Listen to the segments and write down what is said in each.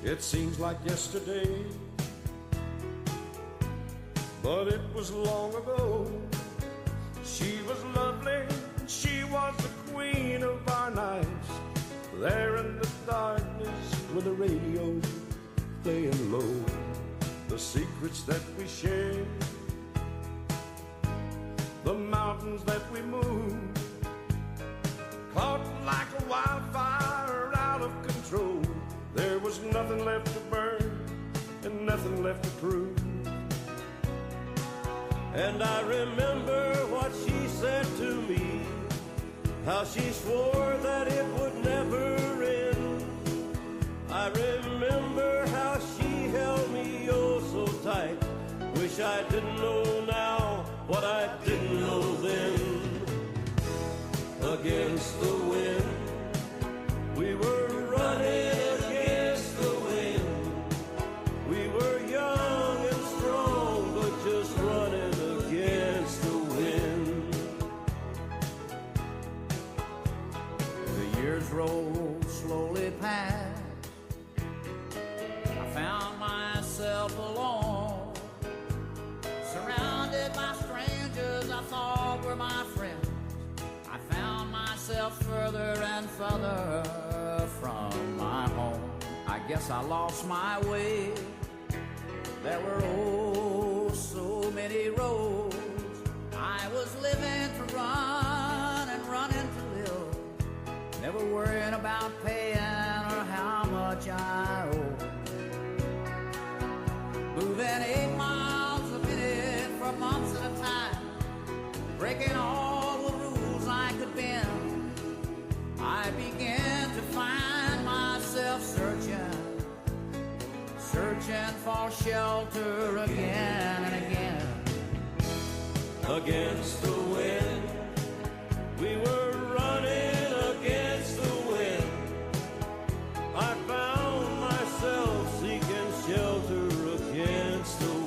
It seems like yesterday, but it was long ago. She was lovely, she was the queen of our nights, there in the darkness with the radio playing low. The secrets that we shared, the mountains that we moved, caught like a wildfire out of control. There was nothing left to burn and nothing left to prove. And I remember what she said to me, how she swore that it would never end. I remember how she held me oh so tight. Wish I didn't know now what I didn't know then. Against the wind, we were running against the wind. We were young and strong, but just running against the wind. The years rolled slowly past. I found myself alone, surrounded by strangers I thought were my friends. I found myself further and further from my home. I guess I lost my way. There were oh so many roads. I was living to run and running to live, never worrying about paying or how much I owe. Moving 8 miles a minute for months at a time, breaking all the rules I could bend. I began to find myself searching for shelter again and again. Against the wind, we were running against the wind. I found myself seeking shelter against the wind.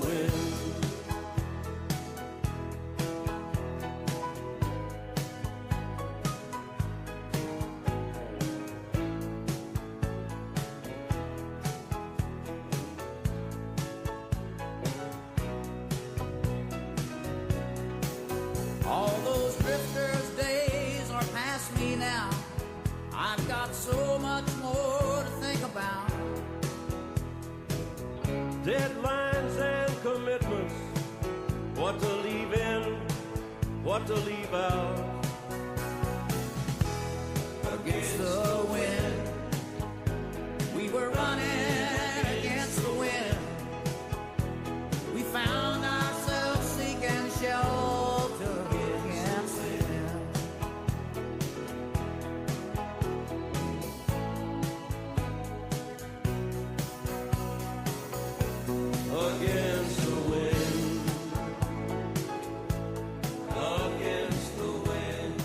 All those drifters' days are past me now. I've got so much more to think about. Deadlines and commitments, what to leave in, what to leave out. Against the wind, we were running against the wind. We found ourselves seeking shelter against the wind. Against the wind, against the wind.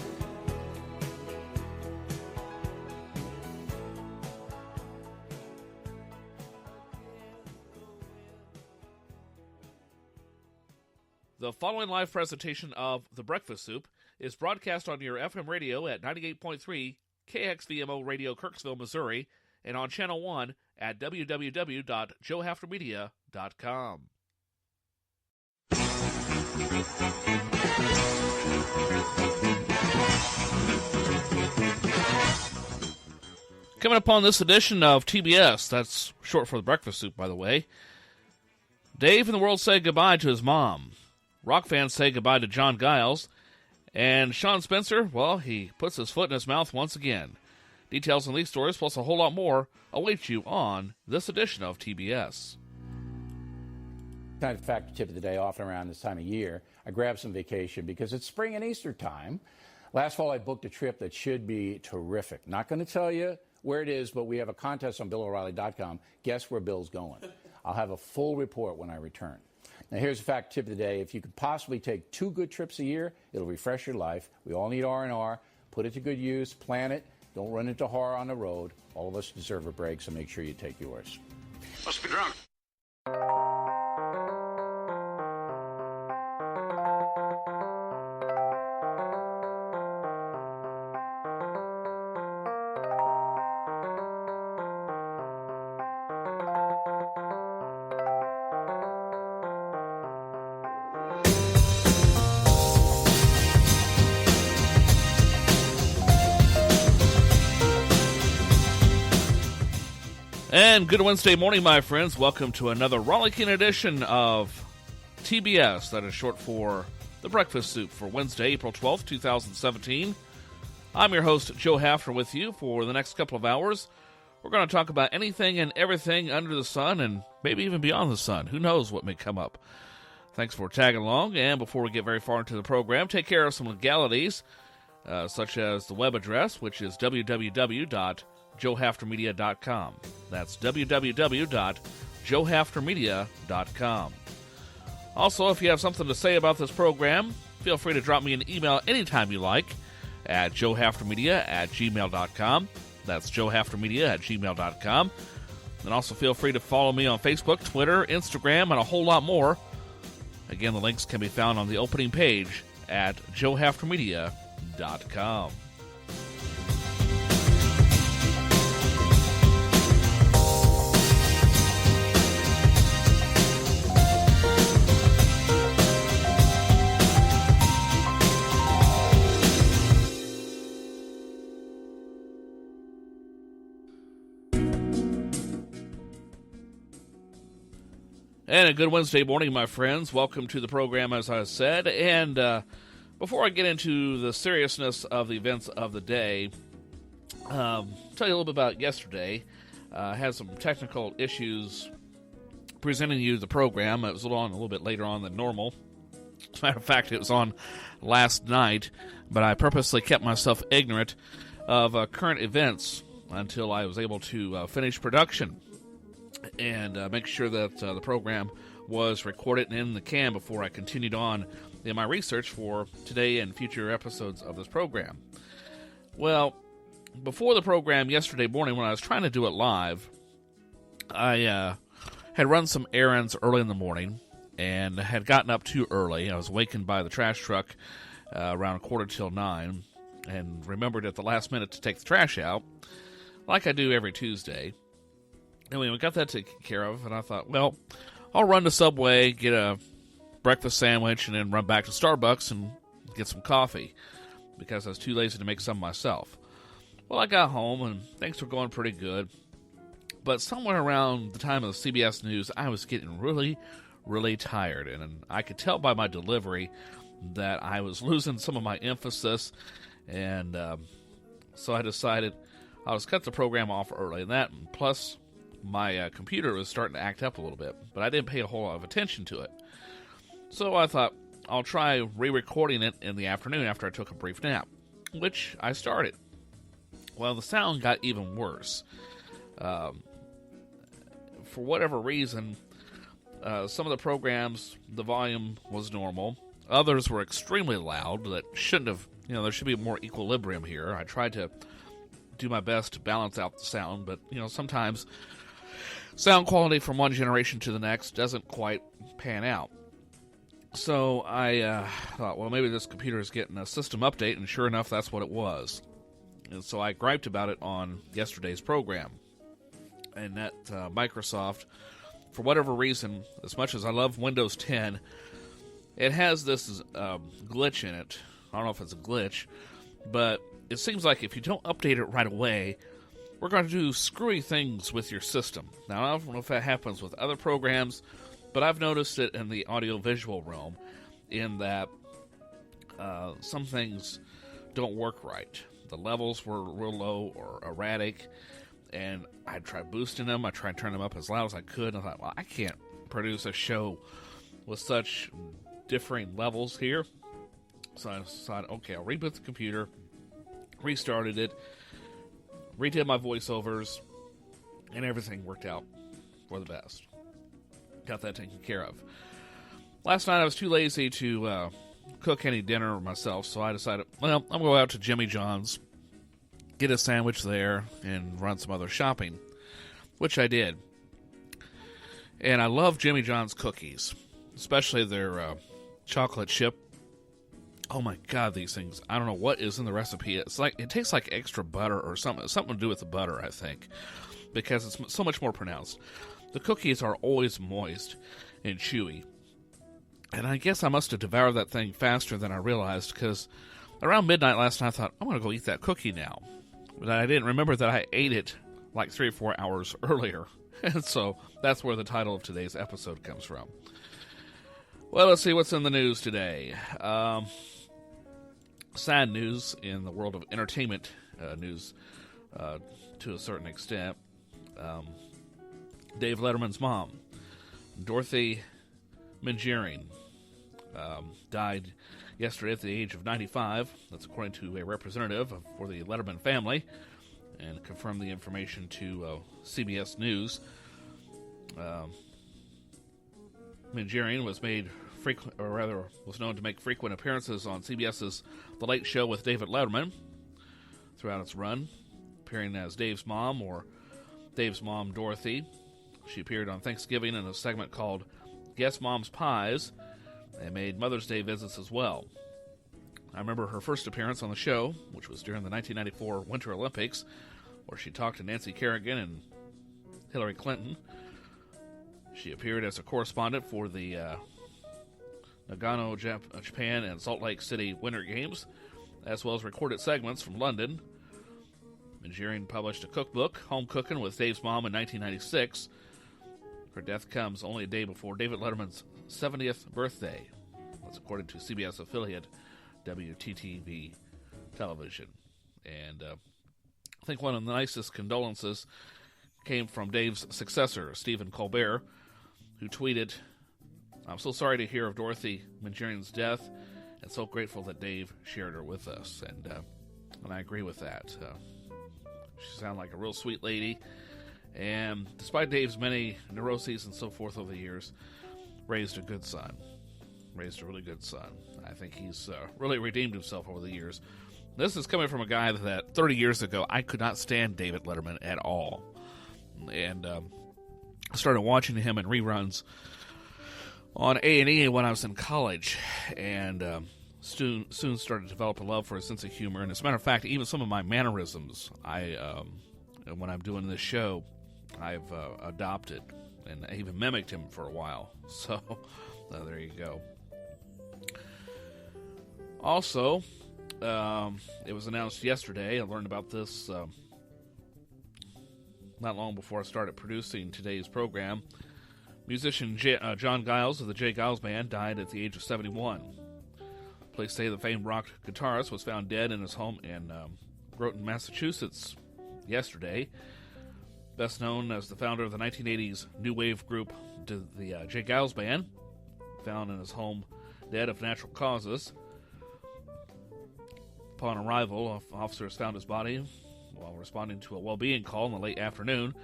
The following live presentation of The Breakfast Soup is broadcast on your FM radio at 98.3 KXVMO Radio Kirksville, Missouri, and on Channel 1 at www.joehaftermedia.com. Coming up on this edition of TBS, that's short for The Breakfast Soup, by the way, Dave and the world say goodbye to his mom. Rock fans say goodbye to John Geils. And Sean Spencer, well, he puts his foot in his mouth once again. Details on these stories, plus a whole lot more, await you on this edition of TBS. Kind of factor tip of the day, often around this time of year, I grab some vacation because it's spring and Easter time. Last fall, I booked a trip that should be terrific. Not going to tell you where it is, but we have a contest on BillO'Reilly.com. Guess where Bill's going? I'll have a full report when I return. Now, here's a fact tip of the day. If you could possibly take 2 good trips a year, it'll refresh your life. We all need R&R. Put it to good use. Plan it. Don't run into horror on the road. All of us deserve a break, so make sure you take yours. Must be drunk. And good Wednesday morning, my friends. Welcome to another rollicking edition of TBS, that is short for The Breakfast Soup, for Wednesday, April 12th, 2017. I'm your host, Joe Hafner, with you for the next couple of hours. We're going to talk about anything and everything under the sun, and maybe even beyond the sun. Who knows what may come up. Thanks for tagging along, and before we get very far into the program, take care of some legalities, such as the web address, which is www.joehaftermedia.com. That's www.joehaftermedia.com. Also, if you have something to say about this program, feel free to drop me an email anytime you like at joehaftermedia@gmail.com. That's joehaftermedia@gmail.com. And also feel free to follow me on Facebook, Twitter, Instagram, and a whole lot more. Again, the links can be found on the opening page at joehaftermedia.com. And a good Wednesday morning, my friends. Welcome to the program, as I said. And before I get into the seriousness of the events of the day, tell you a little bit about yesterday. I had some technical issues presenting you the program. It was on a little bit later on than normal. As a matter of fact, it was on last night, but I purposely kept myself ignorant of current events until I was able to finish production and make sure that the program was recorded and in the can before I continued on in my research for today and future episodes of this program. Well, before the program yesterday morning, when I was trying to do it live, I had run some errands early in the morning and had gotten up too early. I was awakened by the trash truck around 8:45 and remembered at the last minute to take the trash out, like I do every Tuesday. Anyway, we got that taken care of, and I thought, well, I'll run to Subway, get a breakfast sandwich, and then run back to Starbucks and get some coffee, because I was too lazy to make some myself. Well, I got home, and things were going pretty good, but somewhere around the time of the CBS News, I was getting really, really tired, and I could tell by my delivery that I was losing some of my emphasis, and so I decided I was cut the program off early, and that, plus my computer was starting to act up a little bit, but I didn't pay a whole lot of attention to it. So I thought I'll try re-recording it in the afternoon after I took a brief nap, which I started. Well, the sound got even worse. For whatever reason, some of the programs, the volume was normal. Others were extremely loud that shouldn't have, there should be more equilibrium here. I tried to do my best to balance out the sound, but, sometimes sound quality from one generation to the next doesn't quite pan out. So I thought, well, maybe this computer is getting a system update, and sure enough, that's what it was. And so I griped about it on yesterday's program. And that Microsoft, for whatever reason, as much as I love Windows 10, it has this glitch in it. I don't know if it's a glitch, but it seems like if you don't update it right away, we're going to do screwy things with your system. Now, I don't know if that happens with other programs, but I've noticed it in the audio-visual realm, in that some things don't work right. The levels were real low or erratic, and I tried boosting them. I tried turning them up as loud as I could, and I thought, well, I can't produce a show with such differing levels here. So I decided, okay, I'll reboot the computer, restarted it, redid my voiceovers, and everything worked out for the best. Got that taken care of. Last night I was too lazy to cook any dinner myself, so I decided, well, I'm going to go out to Jimmy John's, get a sandwich there, and run some other shopping, which I did. And I love Jimmy John's cookies, especially their chocolate chip. Oh my God, these things. I don't know what is in the recipe. It's like, it tastes like extra butter or something to do with the butter, I think, because it's so much more pronounced. The cookies are always moist and chewy. And I guess I must have devoured that thing faster than I realized, because around midnight last night I thought, I'm going to go eat that cookie now. But I didn't remember that I ate it like 3 or 4 hours earlier. And so that's where the title of today's episode comes from. Well, let's see what's in the news today. Sad news in the world of entertainment news to a certain extent. Dave Letterman's mom, Dorothy Mingering, died yesterday at the age of 95. That's according to a representative for the Letterman family, and confirmed the information to CBS News. Mingering was known to make frequent appearances on CBS's The Late Show with David Letterman throughout its run, appearing as Dave's mom or Dave's mom, Dorothy. She appeared on Thanksgiving in a segment called Guess Mom's Pies, and made Mother's Day visits as well. I remember her first appearance on the show, which was during the 1994 Winter Olympics, where she talked to Nancy Kerrigan and Hillary Clinton. She appeared as a correspondent for the Nagano, Japan, and Salt Lake City Winter Games, as well as recorded segments from London. Mingering published a cookbook, Home Cooking with Dave's Mom, in 1996. Her death comes only a day before David Letterman's 70th birthday. That's according to CBS affiliate WTTV Television. And I think one of the nicest condolences came from Dave's successor, Stephen Colbert, who tweeted, "I'm so sorry to hear of Dorothy Mingering's death, and so grateful that Dave shared her with us." And I agree with that. She sounded like a real sweet lady, and despite Dave's many neuroses and so forth over the years, raised a good son. Raised a really good son. I think he's really redeemed himself over the years. This is coming from a guy that 30 years ago, I could not stand David Letterman at all. And started watching him in reruns on A&E when I was in college. And soon started to develop a love for a sense of humor. And as a matter of fact, even some of my mannerisms, when I'm doing this show, I've adopted. And I even mimicked him for a while. So, there you go. Also, it was announced yesterday, I learned about this not long before I started producing today's program. Musician John Geils of the j-geilsband died at the age of 71. Police say the famed rock guitarist was found dead in his home in Groton, Massachusetts yesterday. Best known as the founder of the 1980s new wave group, the j-geilsband, found in his home dead of natural causes. Upon arrival, officers found his body while responding to a well-being call in the late afternoon,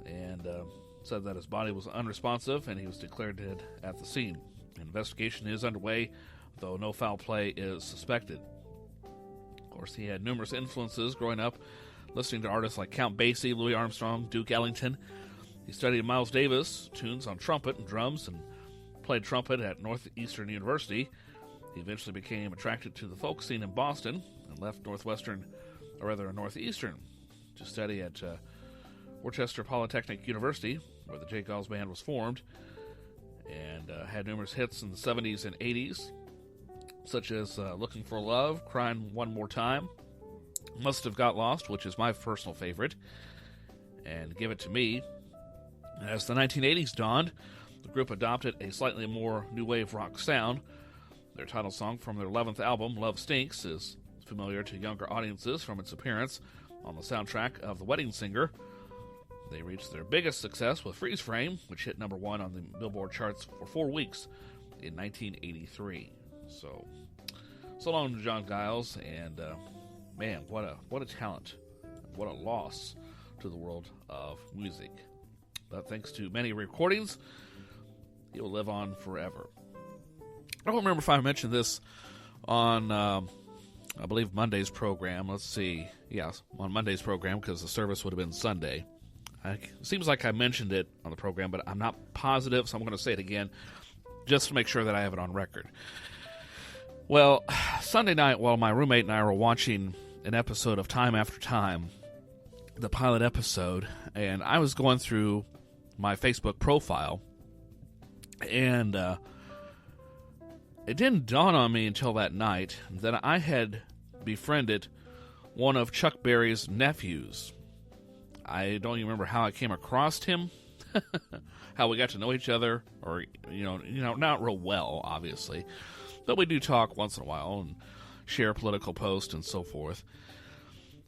and said that his body was unresponsive and he was declared dead at the scene. An investigation is underway, though no foul play is suspected. Of course, he had numerous influences growing up, listening to artists like Count Basie, Louis Armstrong, Duke Ellington. He studied Miles Davis tunes on trumpet and drums and played trumpet at Northeastern University. He eventually became attracted to the folk scene in Boston and left Northeastern to study at Worcester Polytechnic University, where the j-geilsband was formed, and had numerous hits in the 70s and 80s, such as Looking for Love, Crying One More Time, Must Have Got Lost, which is my personal favorite, and Give It to Me. As the 1980s dawned, the group adopted a slightly more new wave rock sound. Their title song from their 11th album, Love Stinks, is familiar to younger audiences from its appearance on the soundtrack of The Wedding Singer. They reached their biggest success with Freeze Frame, which hit number 1 on the Billboard charts for 4 weeks in 1983. So long to John Geils, and man, what a talent, what a loss to the world of music. But thanks to many recordings, he will live on forever. I don't remember if I mentioned this on, I believe, Monday's program. Let's see. Yes, on Monday's program, because the service would have been Sunday. It seems like I mentioned it on the program, but I'm not positive, so I'm going to say it again, just to make sure that I have it on record. Well, Sunday night, while my roommate and I were watching an episode of Time After Time, the pilot episode, and I was going through my Facebook profile, and it didn't dawn on me until that night that I had befriended one of Chuck Berry's nephews. I don't even remember how I came across him, how we got to know each other, or, not real well, obviously. But we do talk once in a while and share political posts and so forth.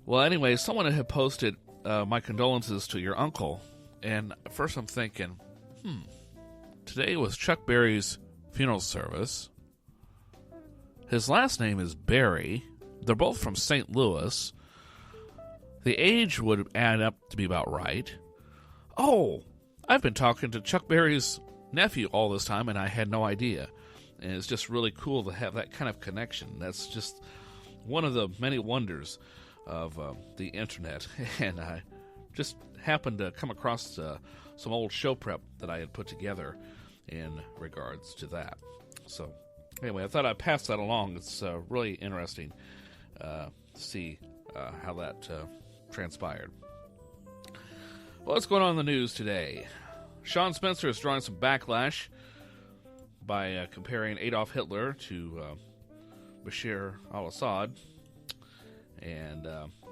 Well, anyway, someone had posted my condolences to your uncle. And at first I'm thinking, today was Chuck Berry's funeral service. His last name is Berry. They're both from St. Louis. The age would add up to be about right. Oh, I've been talking to Chuck Berry's nephew all this time, and I had no idea. And it's just really cool to have that kind of connection. That's just one of the many wonders of the internet. And I just happened to come across some old show prep that I had put together in regards to that. So, anyway, I thought I'd pass that along. It's really interesting to see how that transpired. Well, what's going on in the news today? Sean Spencer is drawing some backlash by comparing Adolf Hitler to Bashar al-Assad. And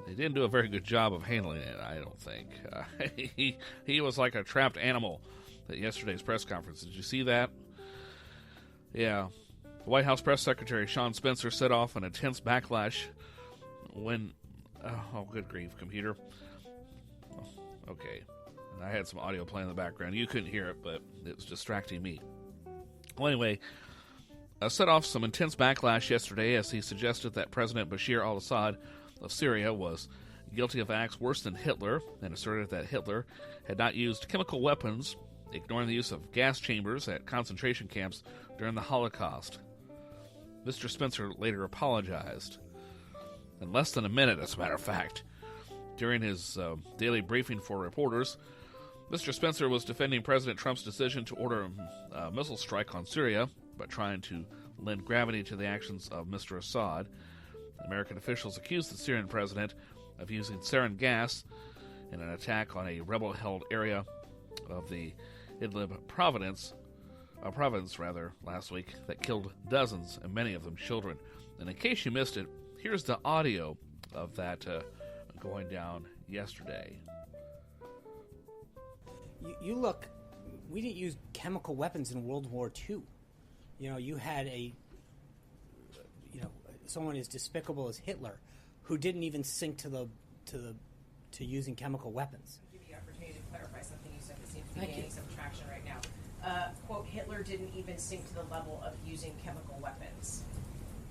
he didn't do a very good job of handling it, I don't think. He was like a trapped animal at yesterday's press conference. Did you see that? Yeah. White House Press Secretary Sean Spencer set off an intense backlash when... Oh, good grief, computer. Okay. I had some audio playing in the background. You couldn't hear it, but it was distracting me. Well, anyway, set off some intense backlash yesterday as he suggested that President Bashar al-Assad of Syria was guilty of acts worse than Hitler, and asserted that Hitler had not used chemical weapons, ignoring the use of gas chambers at concentration camps during the Holocaust. Mr. Spencer later apologized. In less than a minute, as a matter of fact. During his daily briefing for reporters, Mr. Spencer was defending President Trump's decision to order a missile strike on Syria, but trying to lend gravity to the actions of Mr. Assad. American officials accused the Syrian president of using sarin gas in an attack on a rebel-held area of the Idlib province last week that killed dozens, and many of them children. And in case you missed it, here's the audio of that going down yesterday. You look, we didn't use chemical weapons in World War II. You had someone as despicable as Hitler, who didn't even sink to using chemical weapons. I'll give you the opportunity to clarify something you said that seems to be gaining some traction right now. Quote, Hitler didn't even sink to the level of using chemical weapons.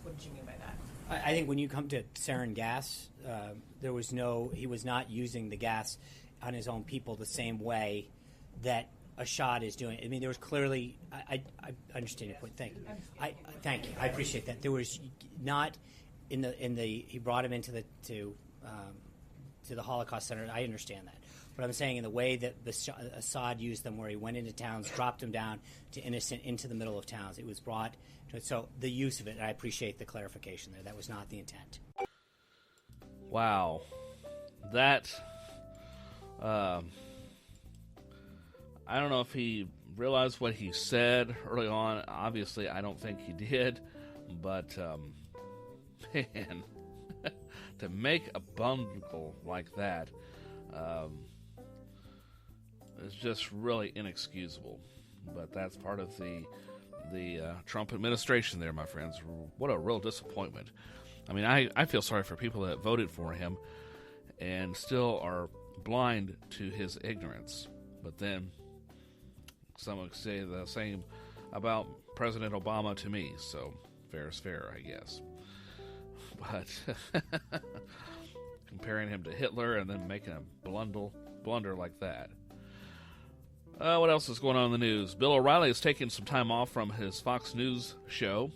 What did you mean by that? I think when you come to sarin gas, he was not using the gas on his own people the same way that Assad is doing. I mean, there was clearly. I understand your point. Thank you. Thank you. I appreciate that. There was not in the. He brought him into to the Holocaust Center. I understand that, but I'm saying in the way that Assad used them, where he went into towns, dropped them down to innocent into the middle of towns. It was brought. So the use of it, I appreciate the clarification there. That was not the intent. Wow. That, I don't know if he realized what he said early on. Obviously, I don't think he did. But, man, to make a bundle like that is just really inexcusable. But that's part of the Trump administration there, my friends. What a real disappointment. I mean, I feel sorry for people that voted for him and still are blind to his ignorance. But then some would say the same about President Obama to me, so fair is fair, I guess. But comparing him to Hitler and then making a blunder like that. What else is going on in the news? Bill O'Reilly is taking some time off from his Fox News show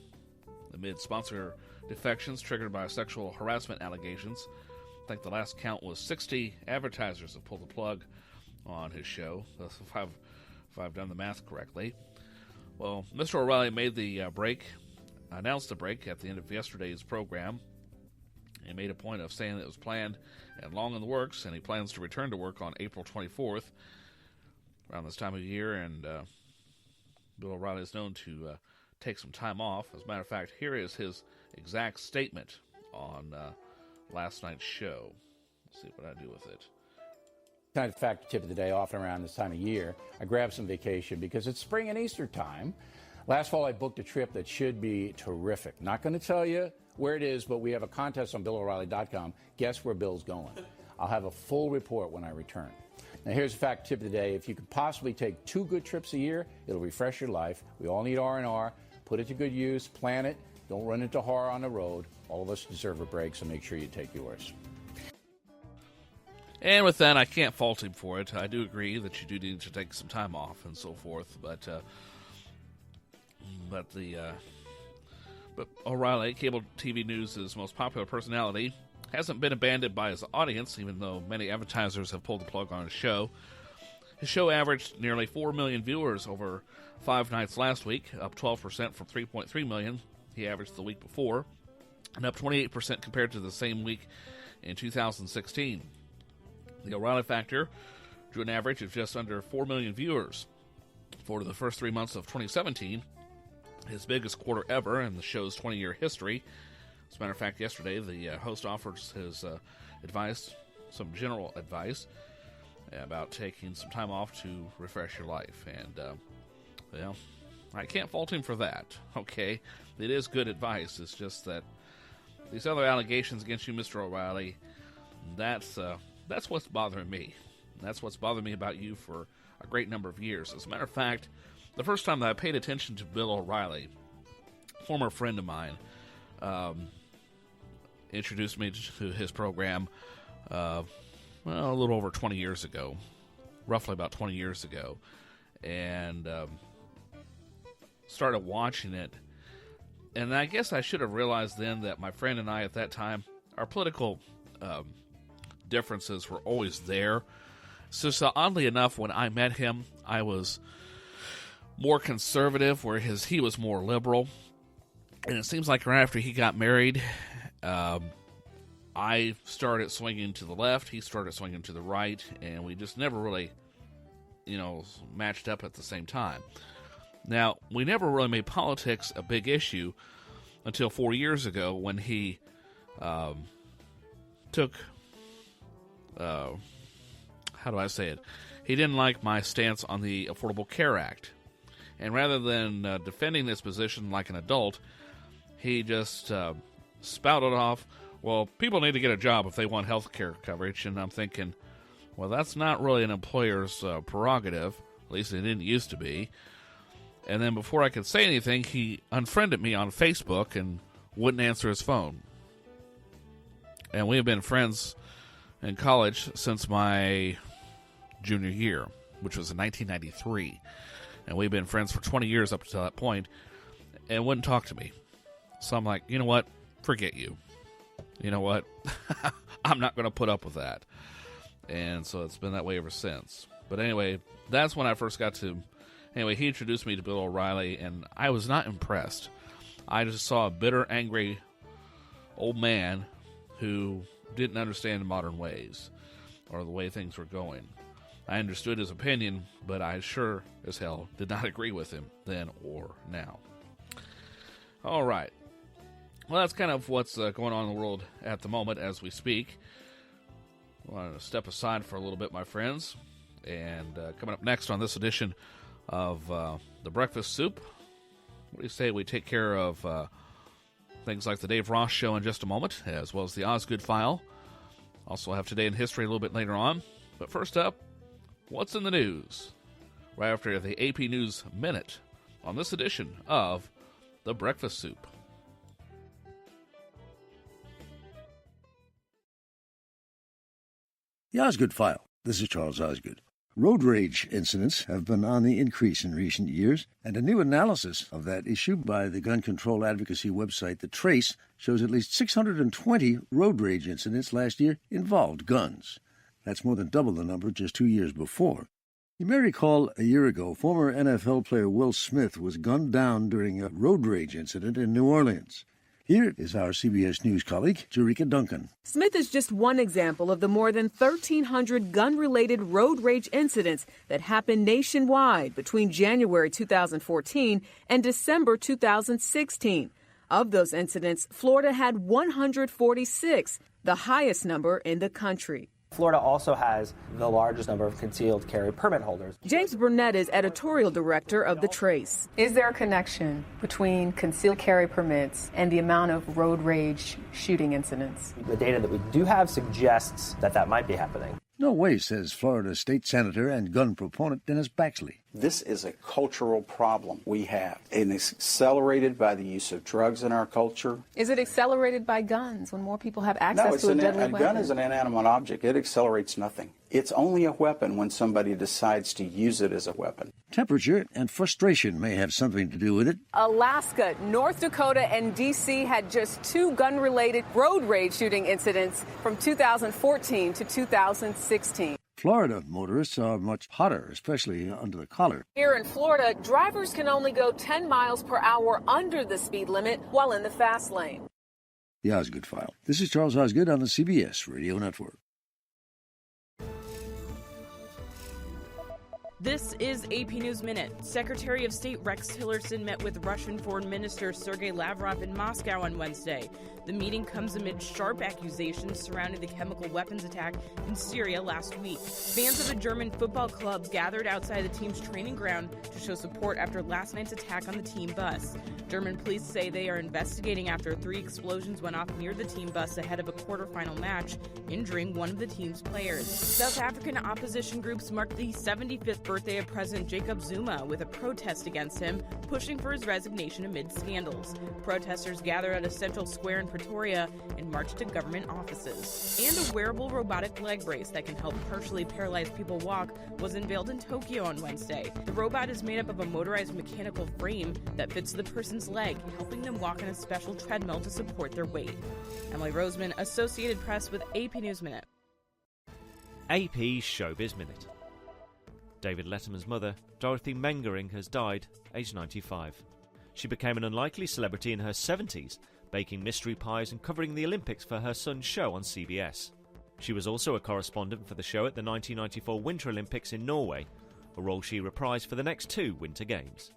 amid sponsor defections triggered by sexual harassment allegations. I think the last count was 60 advertisers have pulled the plug on his show, if I've done the math correctly. Well, Mr. O'Reilly made the announced the break at the end of yesterday's program. He made a point of saying that it was planned and long in the works, and he plans to return to work on April 24th. Around this time of year, and Bill O'Reilly is known to take some time off. As a matter of fact, here is his exact statement on last night's show. Let's see what I do with it. Kind of fact tip of the day, often around this time of year, I grab some vacation because it's spring and Easter time. Last fall, I booked a trip that should be terrific. Not going to tell you where it is, but we have a contest on BillO'Reilly.com. Guess where Bill's going? I'll have a full report when I return. Now, here's a fact tip of the day. If you could possibly take 2 good trips a year, it'll refresh your life. We all need R&R. Put it to good use. Plan it. Don't run into horror on the road. All of us deserve a break, so make sure you take yours. And with that, I can't fault him for it. I do agree that you do need to take some time off and so forth, but O'Reilly, cable TV news' most popular personality, hasn't been abandoned by his audience, even though many advertisers have pulled the plug on his show. His show averaged nearly 4 million viewers over 5 nights last week, up 12% from 3.3 million he averaged the week before, and up 28% compared to the same week in 2016. The O'Reilly Factor drew an average of just under 4 million viewers for the first 3 months of 2017, his biggest quarter ever in the show's 20-year history. As a matter of fact, yesterday the host offers his advice, some general advice, about taking some time off to refresh your life. And, well, I can't fault him for that, okay? It is good advice. It's just that these other allegations against you, Mr. O'Reilly, that's what's bothering me. That's what's bothered me about you for a great number of years. As a matter of fact, the first time that I paid attention to Bill O'Reilly, a former friend of mine, introduced me to his program, a little over 20 years ago, roughly about 20 years ago, and started watching it. And I guess I should have realized then that my friend and I at that time, our political differences were always there. So oddly enough, when I met him, I was more conservative, where he was more liberal. And it seems like right after he got married, I started swinging to the left, he started swinging to the right, and we just never really, matched up at the same time. Now, we never really made politics a big issue until 4 years ago when he took, how do I say it? He didn't like my stance on the Affordable Care Act. And rather than defending this position like an adult, he just spouted off, well, people need to get a job if they want health care coverage. And I'm thinking, well, that's not really an employer's prerogative. At least it didn't used to be. And then before I could say anything, he unfriended me on Facebook and wouldn't answer his phone. And we have been friends in college since my junior year, which was in 1993. And we've been friends for 20 years up to that point, and wouldn't talk to me. So I'm like, you know what? Forget you. You know what? I'm not going to put up with that. And so it's been that way ever since. But anyway, that's when I first got to... Anyway, he introduced me to Bill O'Reilly, and I was not impressed. I just saw a bitter, angry old man who didn't understand modern ways or the way things were going. I understood his opinion, but I sure as hell did not agree with him then or now. All right. Well, that's kind of what's going on in the world at the moment as we speak. I want to step aside for a little bit, my friends. And coming up next on this edition of The Breakfast Soup, what do you say we take care of things like the Dave Ross Show in just a moment, as well as the Osgood File. Also have Today in History a little bit later on. But first up, what's in the news? Right after the AP News Minute on this edition of The Breakfast Soup. The Osgood File. This is Charles Osgood. Road rage incidents have been on the increase in recent years, and a new analysis of that issue by the gun control advocacy website The Trace shows at least 620 road rage incidents last year involved guns. That's more than double the number just 2 years before. You may recall a year ago, former NFL player Will Smith was gunned down during a road rage incident in New Orleans. Here is our CBS News colleague, Jerika Duncan. Smith is just one example of the more than 1,300 gun-related road rage incidents that happened nationwide between January 2014 and December 2016. Of those incidents, Florida had 146, the highest number in the country. Florida also has the largest number of concealed carry permit holders. James Burnett is editorial director of The Trace. Is there a connection between concealed carry permits and the amount of road rage shooting incidents? The data that we do have suggests that that might be happening. No way, says Florida State Senator and gun proponent Dennis Baxley. This is a cultural problem we have, and it's accelerated by the use of drugs in our culture. Is it accelerated by guns when more people have access to a deadly weapon? A gun is an inanimate object. It accelerates nothing. It's only a weapon when somebody decides to use it as a weapon. Temperature and frustration may have something to do with it. Alaska, North Dakota, and D.C. had just 2 gun-related road rage shooting incidents from 2014 to 2016. Florida motorists are much hotter, especially under the collar. Here in Florida, drivers can only go 10 miles per hour under the speed limit while in the fast lane. The Osgood File. This is Charles Osgood on the CBS Radio Network. This is AP News Minute. Secretary of State Rex Tillerson met with Russian Foreign Minister Sergei Lavrov in Moscow on Wednesday. The meeting comes amid sharp accusations surrounding the chemical weapons attack in Syria last week. Fans of a German football club gathered outside the team's training ground to show support after last night's attack on the team bus. German police say they are investigating after 3 explosions went off near the team bus ahead of a quarterfinal match, injuring one of the team's players. South African opposition groups marked the 75th birthday of President Jacob Zuma with a protest against him, pushing for his resignation amid scandals. Protesters gathered at a central square in Pretoria and marched to government offices. And a wearable robotic leg brace that can help partially paralyzed people walk was unveiled in Tokyo on Wednesday. The robot is made up of a motorized mechanical frame that fits the person's leg, helping them walk on a special treadmill to support their weight. Emily Roseman, Associated Press with AP News Minute. AP Showbiz Minute. David Letterman's mother, Dorothy Mengering, has died, aged 95. She became an unlikely celebrity in her 70s, baking mystery pies and covering the Olympics for her son's show on CBS. She was also a correspondent for the show at the 1994 Winter Olympics in Norway, a role she reprised for the next 2 Winter Games.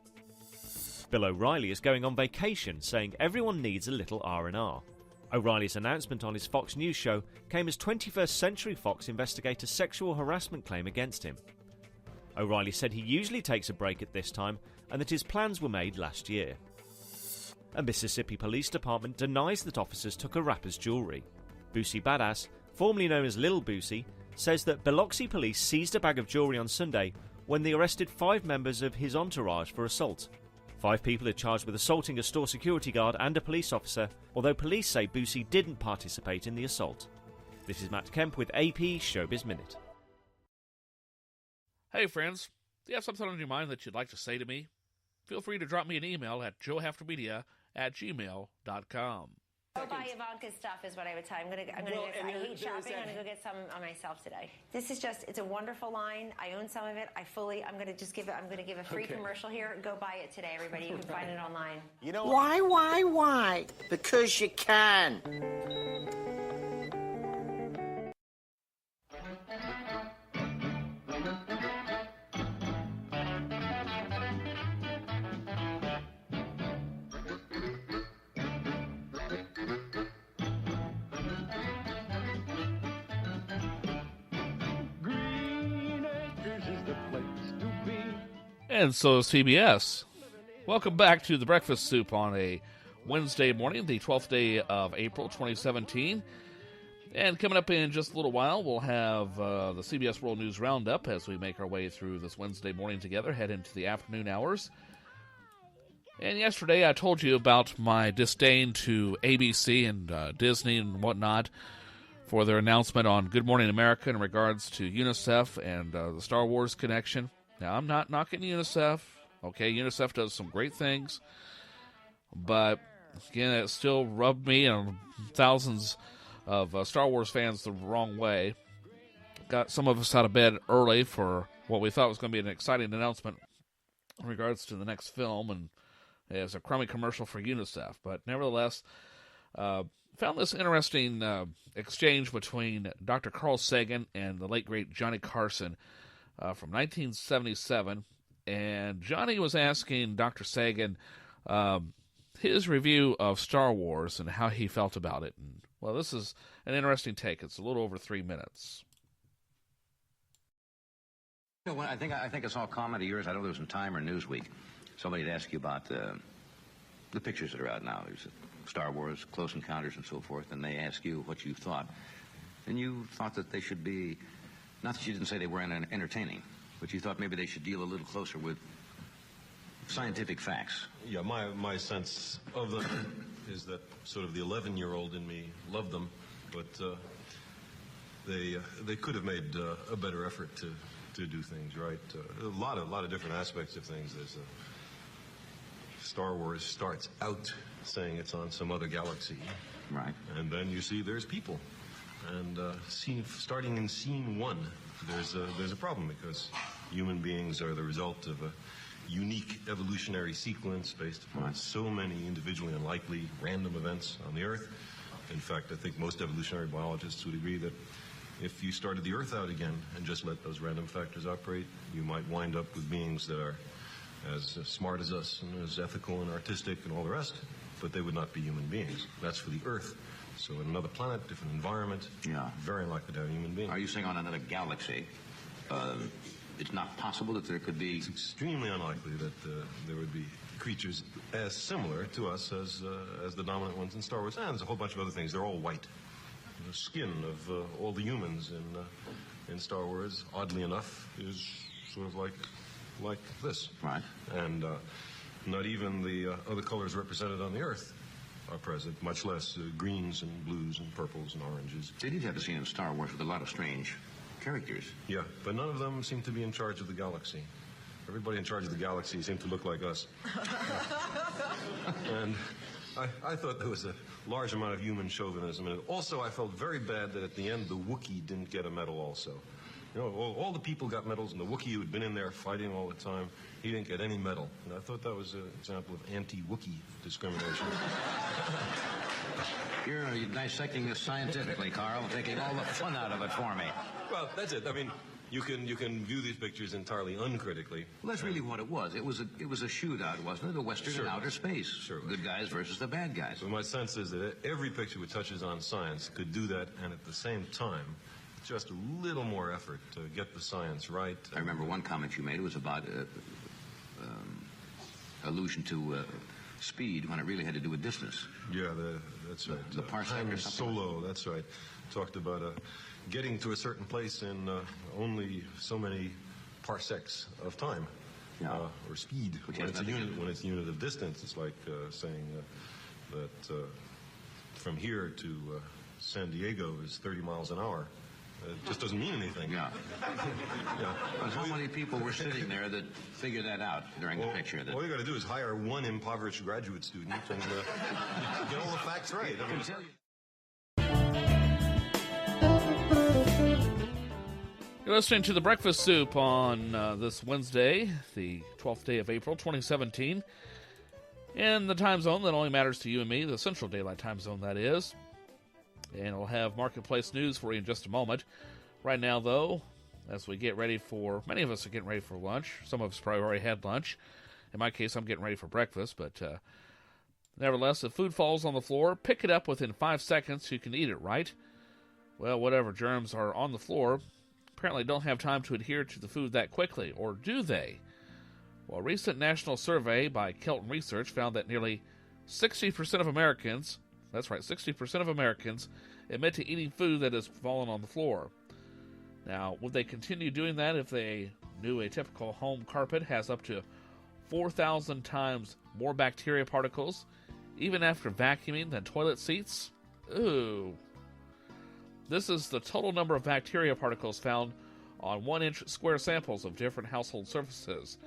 Bill O'Reilly is going on vacation, saying everyone needs a little R&R. O'Reilly's announcement on his Fox News show came as 21st Century Fox investigate a sexual harassment claim against him. O'Reilly said he usually takes a break at this time and that his plans were made last year. A Mississippi police department denies that officers took a rapper's jewellery. Boosie Badass, formerly known as Lil Boosie, says that Biloxi police seized a bag of jewellery on Sunday when they arrested 5 members of his entourage for assault. 5 people are charged with assaulting a store security guard and a police officer, although police say Boosie didn't participate in the assault. This is Matt Kemp with AP Showbiz Minute. Hey friends, do you have something on your mind that you'd like to say to me? Feel free to drop me an email at joehaftermedia@gmail.com. Go buy Ivanka's stuff is what I would tell you. I hate shopping. I'm going to go get some on myself today. This is it's a wonderful line. I own some of it. I'm going to give a free commercial here. Go buy it today, everybody. You can find it online. You know why? Because you can. And so is CBS. Welcome back to The Breakfast Soup on a Wednesday morning, the 12th day of April, 2017. And coming up in just a little while, we'll have the CBS World News Roundup as we make our way through this Wednesday morning together, head into the afternoon hours. And yesterday I told you about my disdain to ABC and Disney and whatnot for their announcement on Good Morning America in regards to UNICEF and the Star Wars connection. Now, I'm not knocking UNICEF. Okay, UNICEF does some great things. But, again, it still rubbed me and thousands of Star Wars fans the wrong way. Got some of us out of bed early for what we thought was going to be an exciting announcement in regards to the next film. And it was a crummy commercial for UNICEF. But, nevertheless, found this interesting exchange between Dr. Carl Sagan and the late, great Johnny Carson from 1977, and Johnny was asking Dr. Sagan his review of Star Wars and how he felt about it. And, well, this is an interesting take. It's a little over 3 minutes. You know, I think it's all comment of yours. I know there was some Time or Newsweek. Somebody had asked you about the pictures that are out now. There's Star Wars, Close Encounters, and so forth, and they asked you what you thought. And you thought that they should be, not that you didn't say they weren't entertaining, but you thought maybe they should deal a little closer with scientific facts. Yeah, my sense of them is that sort of the 11-year-old in me loved them, but they could have made a better effort to do things right. A lot of different aspects of things. There's Star Wars starts out saying it's on some other galaxy, right? And then you see there's people, and starting in scene 1, there's a problem because human beings are the result of a unique evolutionary sequence based upon so many individually unlikely random events on the Earth. In fact, I think most evolutionary biologists would agree that if you started the Earth out again and just let those random factors operate, you might wind up with beings that are as smart as us and as ethical and artistic and all the rest, but they would not be human beings. That's for the Earth. So in another planet, different environment, very unlikely to have human beings. Are you saying on another galaxy, it's not possible that there could be... It's extremely unlikely that there would be creatures as similar to us as the dominant ones in Star Wars. And there's a whole bunch of other things. They're all white. The skin of all the humans in Star Wars, oddly enough, is sort of like this. Right. And not even the other colors represented on the Earth are present, much less greens and blues and purples and oranges. They did have a scene in Star Wars with a lot of strange characters. Yeah, but none of them seem to be in charge of the galaxy. Everybody in charge of the galaxy seemed to look like us. And I thought there was a large amount of human chauvinism. And also, I felt very bad that at the end, the Wookiee didn't get a medal also. You know, all the people got medals, and the Wookiee who had been in there fighting all the time, he didn't get any medal. And I thought that was an example of anti-Wookiee discrimination. You're dissecting this scientifically, Carl, and taking all the fun out of it for me. Well, that's it. I mean, you can view these pictures entirely uncritically. Well, that's really what it was. It was a shootout, wasn't it? A Western and outer space. Sure. Good guys versus the bad guys. So my sense is that every picture which touches on science could do that, and at the same time, just a little more effort to get the science right. I remember one comment you made was about allusion to speed when it really had to do with distance. Yeah, that's right. The parsec or something. Solo, that's right. Talked about getting to a certain place in only so many parsecs of time, or speed. When it's a unit of distance, it's like saying that from here to San Diego is 30 miles an hour. It just doesn't mean anything. Yeah. But how many people were sitting there that figured that out during the picture? All you got to do is hire one impoverished graduate student and get all the facts right. I can tell you. You're listening to The Breakfast Soup on this Wednesday, the 12th day of April, 2017. In the time zone that only matters to you and me, the Central Daylight Time Zone, that is. And we'll have marketplace news for you in just a moment. Right now, though, as we get ready for... Many of us are getting ready for lunch. Some of us probably already had lunch. In my case, I'm getting ready for breakfast. But nevertheless, if food falls on the floor, pick it up within 5 seconds so you can eat it, right? Well, whatever germs are on the floor apparently don't have time to adhere to the food that quickly. Or do they? Well, a recent national survey by Kelton Research found that nearly 60% of Americans... That's right, 60% of Americans admit to eating food that has fallen on the floor. Now, would they continue doing that if they knew a typical home carpet has up to 4,000 times more bacteria particles, even after vacuuming, than toilet seats? Ooh. This is the total number of bacteria particles found on 1-inch square samples of different household surfaces.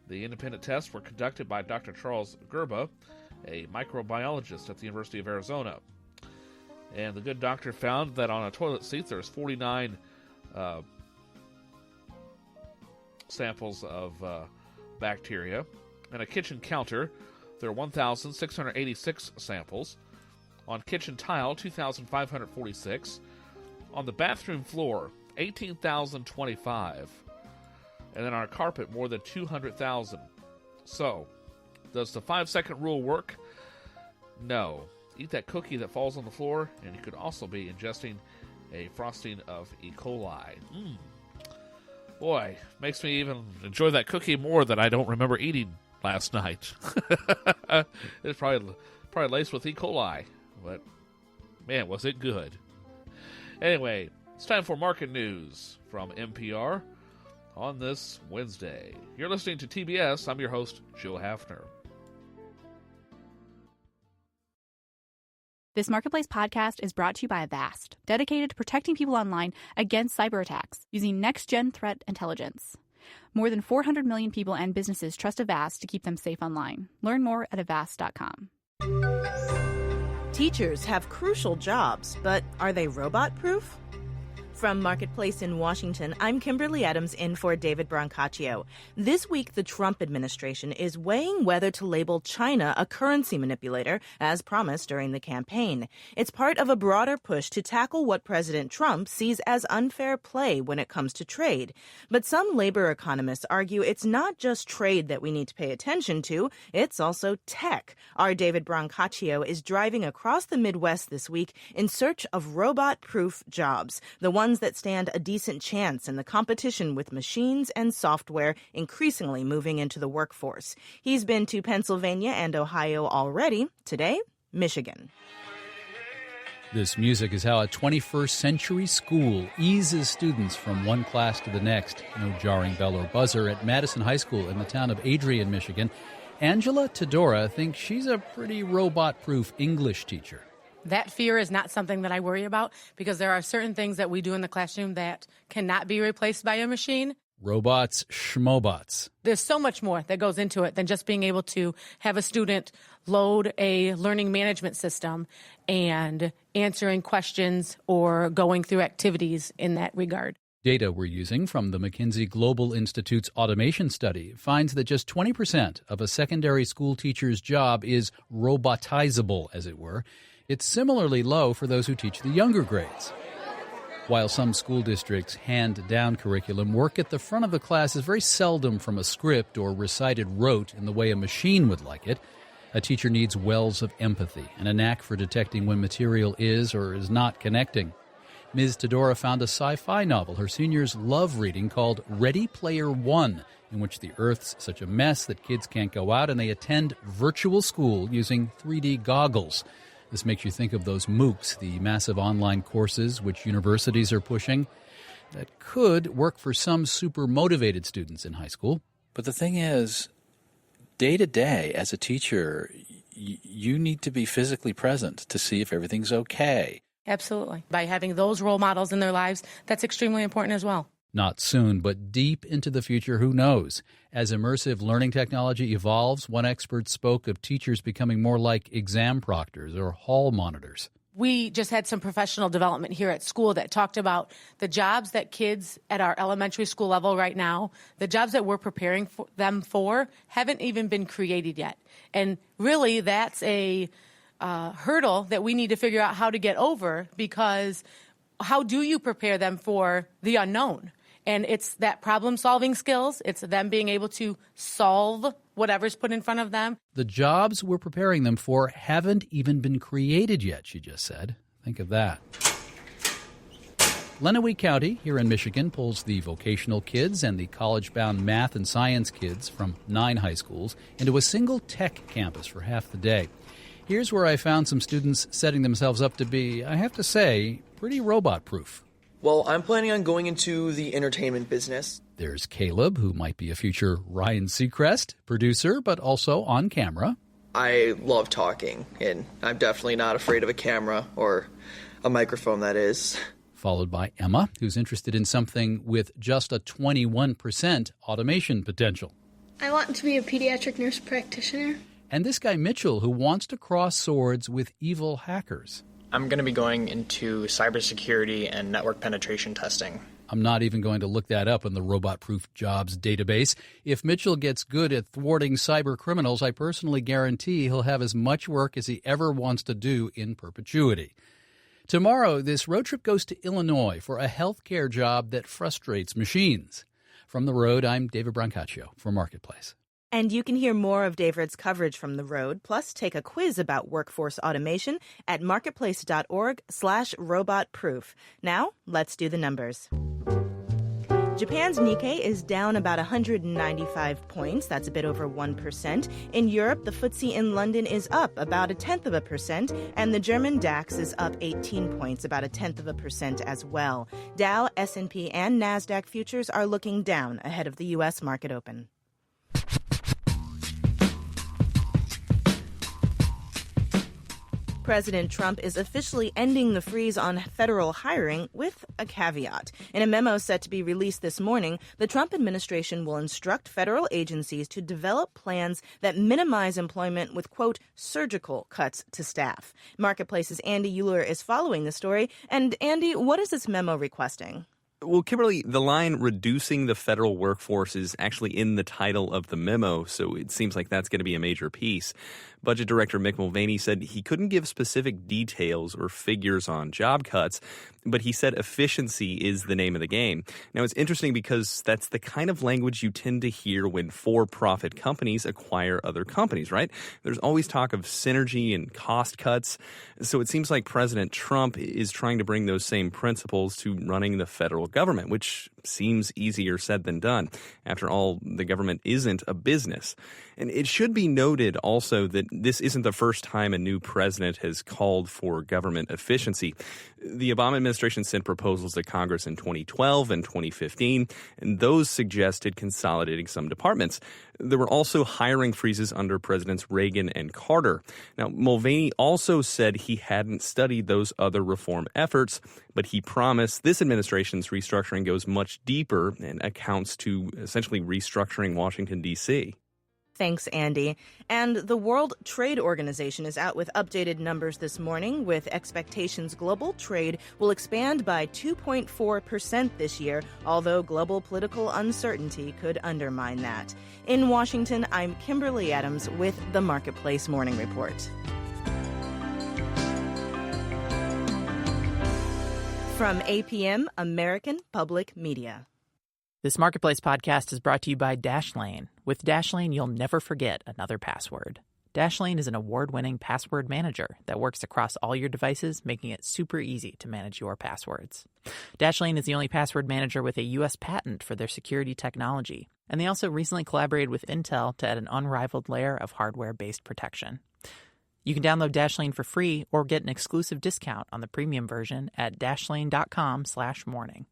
The independent tests were conducted by Dr. Charles Gerba, a microbiologist at the University of Arizona. And the good doctor found that on a toilet seat there's 49 samples of bacteria. And a kitchen counter, there are 1,686 samples. On kitchen tile, 2,546. On the bathroom floor, 18,025. And then on our carpet, more than 200,000. So, does the 5-second rule work? No. Eat that cookie that falls on the floor, and you could also be ingesting a frosting of E. coli. Boy, makes me even enjoy that cookie more that I don't remember eating last night. It's probably laced with E. coli, but man, was it good. Anyway, it's time for market news from NPR on this Wednesday. You're listening to TBS. I'm your host, Joe Hafner. This Marketplace podcast is brought to you by Avast, dedicated to protecting people online against cyber attacks using next-gen threat intelligence. More than 400 million people and businesses trust Avast to keep them safe online. Learn more at avast.com. Teachers have crucial jobs, but are they robot-proof? From Marketplace in Washington, I'm Kimberly Adams in for David Brancaccio. This week, the Trump administration is weighing whether to label China a currency manipulator, as promised during the campaign. It's part of a broader push to tackle what President Trump sees as unfair play when it comes to trade. But some labor economists argue it's not just trade that we need to pay attention to, it's also tech. Our David Brancaccio is driving across the Midwest this week in search of robot-proof jobs, the ones that stand a decent chance in the competition with machines and software increasingly moving into the workforce. He's been to Pennsylvania and Ohio already. Today, Michigan. This music is how a 21st century school eases students from one class to the next. No jarring bell or buzzer at Madison High School in the town of Adrian, Michigan. Angela Tedora thinks she's a pretty robot-proof English teacher. That fear is not something that I worry about because there are certain things that we do in the classroom that cannot be replaced by a machine. Robots, schmobots. There's so much more that goes into it than just being able to have a student load a learning management system and answering questions or going through activities in that regard. Data we're using from the McKinsey Global Institute's automation study finds that just 20% of a secondary school teacher's job is robotizable, as it were. It's similarly low for those who teach the younger grades. While some school districts hand down curriculum, work at the front of the class is very seldom from a script or recited rote in the way a machine would like it. A teacher needs wells of empathy and a knack for detecting when material is or is not connecting. Ms. Tedora found a sci-fi novel her seniors love reading called Ready Player One, in which the Earth's such a mess that kids can't go out and they attend virtual school using 3D goggles. This makes you think of those MOOCs, the massive online courses which universities are pushing. That could work for some super motivated students in high school. But the thing is, day to day as a teacher, you need to be physically present to see if everything's okay. Absolutely. By having those role models in their lives, that's extremely important as well. Not soon, but deep into the future, who knows? As immersive learning technology evolves, one expert spoke of teachers becoming more like exam proctors or hall monitors. We just had some professional development here at school that talked about the jobs that kids at our elementary school level right now, the jobs that we're preparing them for, haven't even been created yet. And really, that's a hurdle that we need to figure out how to get over, because how do you prepare them for the unknown? And it's that problem-solving skills. It's them being able to solve whatever's put in front of them. The jobs we're preparing them for haven't even been created yet, she just said. Think of that. Lenawee County here in Michigan pulls the vocational kids and the college-bound math and science kids from 9 high schools into a single tech campus for half the day. Here's where I found some students setting themselves up to be, I have to say, pretty robot-proof. Well, I'm planning on going into the entertainment business. There's Caleb, who might be a future Ryan Seacrest, producer, but also on camera. I love talking, and I'm definitely not afraid of a camera, or a microphone, that is. Followed by Emma, who's interested in something with just a 21% automation potential. I want to be a pediatric nurse practitioner. And this guy Mitchell, who wants to cross swords with evil hackers. I'm going to be going into cybersecurity and network penetration testing. I'm not even going to look that up in the robot-proof jobs database. If Mitchell gets good at thwarting cyber criminals, I personally guarantee he'll have as much work as he ever wants to do in perpetuity. Tomorrow, this road trip goes to Illinois for a healthcare job that frustrates machines. From the road, I'm David Brancaccio for Marketplace. And you can hear more of David's coverage from the road, plus take a quiz about workforce automation at marketplace.org/robotproof. Now, let's do the numbers. Japan's Nikkei is down about 195 points. That's a bit over 1%. In Europe, the FTSE in London is up about 0.1%, and the German DAX is up 18 points, about 0.1% as well. Dow, S&P, and NASDAQ futures are looking down ahead of the U.S. market open. President Trump is officially ending the freeze on federal hiring with a caveat. In a memo set to be released this morning, the Trump administration will instruct federal agencies to develop plans that minimize employment with, quote, surgical cuts to staff. Marketplace's Andy Euler is following the story. And Andy, what is this memo requesting? Well, Kimberly, the line reducing the federal workforce is actually in the title of the memo, so it seems like that's going to be a major piece. Budget Director Mick Mulvaney said he couldn't give specific details or figures on job cuts, but he said efficiency is the name of the game. Now, it's interesting because that's the kind of language you tend to hear when for-profit companies acquire other companies, right? There's always talk of synergy and cost cuts, so it seems like President Trump is trying to bring those same principles to running the federal government, which seems easier said than done. After all, the government isn't a business. And it should be noted also that this isn't the first time a new president has called for government efficiency. The Obama administration sent proposals to Congress in 2012 and 2015, and those suggested consolidating some departments. There were also hiring freezes under Presidents Reagan and Carter. Now, Mulvaney also said he hadn't studied those other reform efforts, but he promised this administration's restructuring goes much deeper and accounts to essentially restructuring Washington, D.C. Thanks, Andy. And the World Trade Organization is out with updated numbers this morning, with expectations global trade will expand by 2.4% this year, although global political uncertainty could undermine that. In Washington, I'm Kimberly Adams with the Marketplace Morning Report. From APM, American Public Media. This Marketplace podcast is brought to you by Dashlane. With Dashlane, you'll never forget another password. Dashlane is an award-winning password manager that works across all your devices, making it super easy to manage your passwords. Dashlane is the only password manager with a U.S. patent for their security technology, and they also recently collaborated with Intel to add an unrivaled layer of hardware-based protection. You can download Dashlane for free or get an exclusive discount on the premium version at dashlane.com/morning.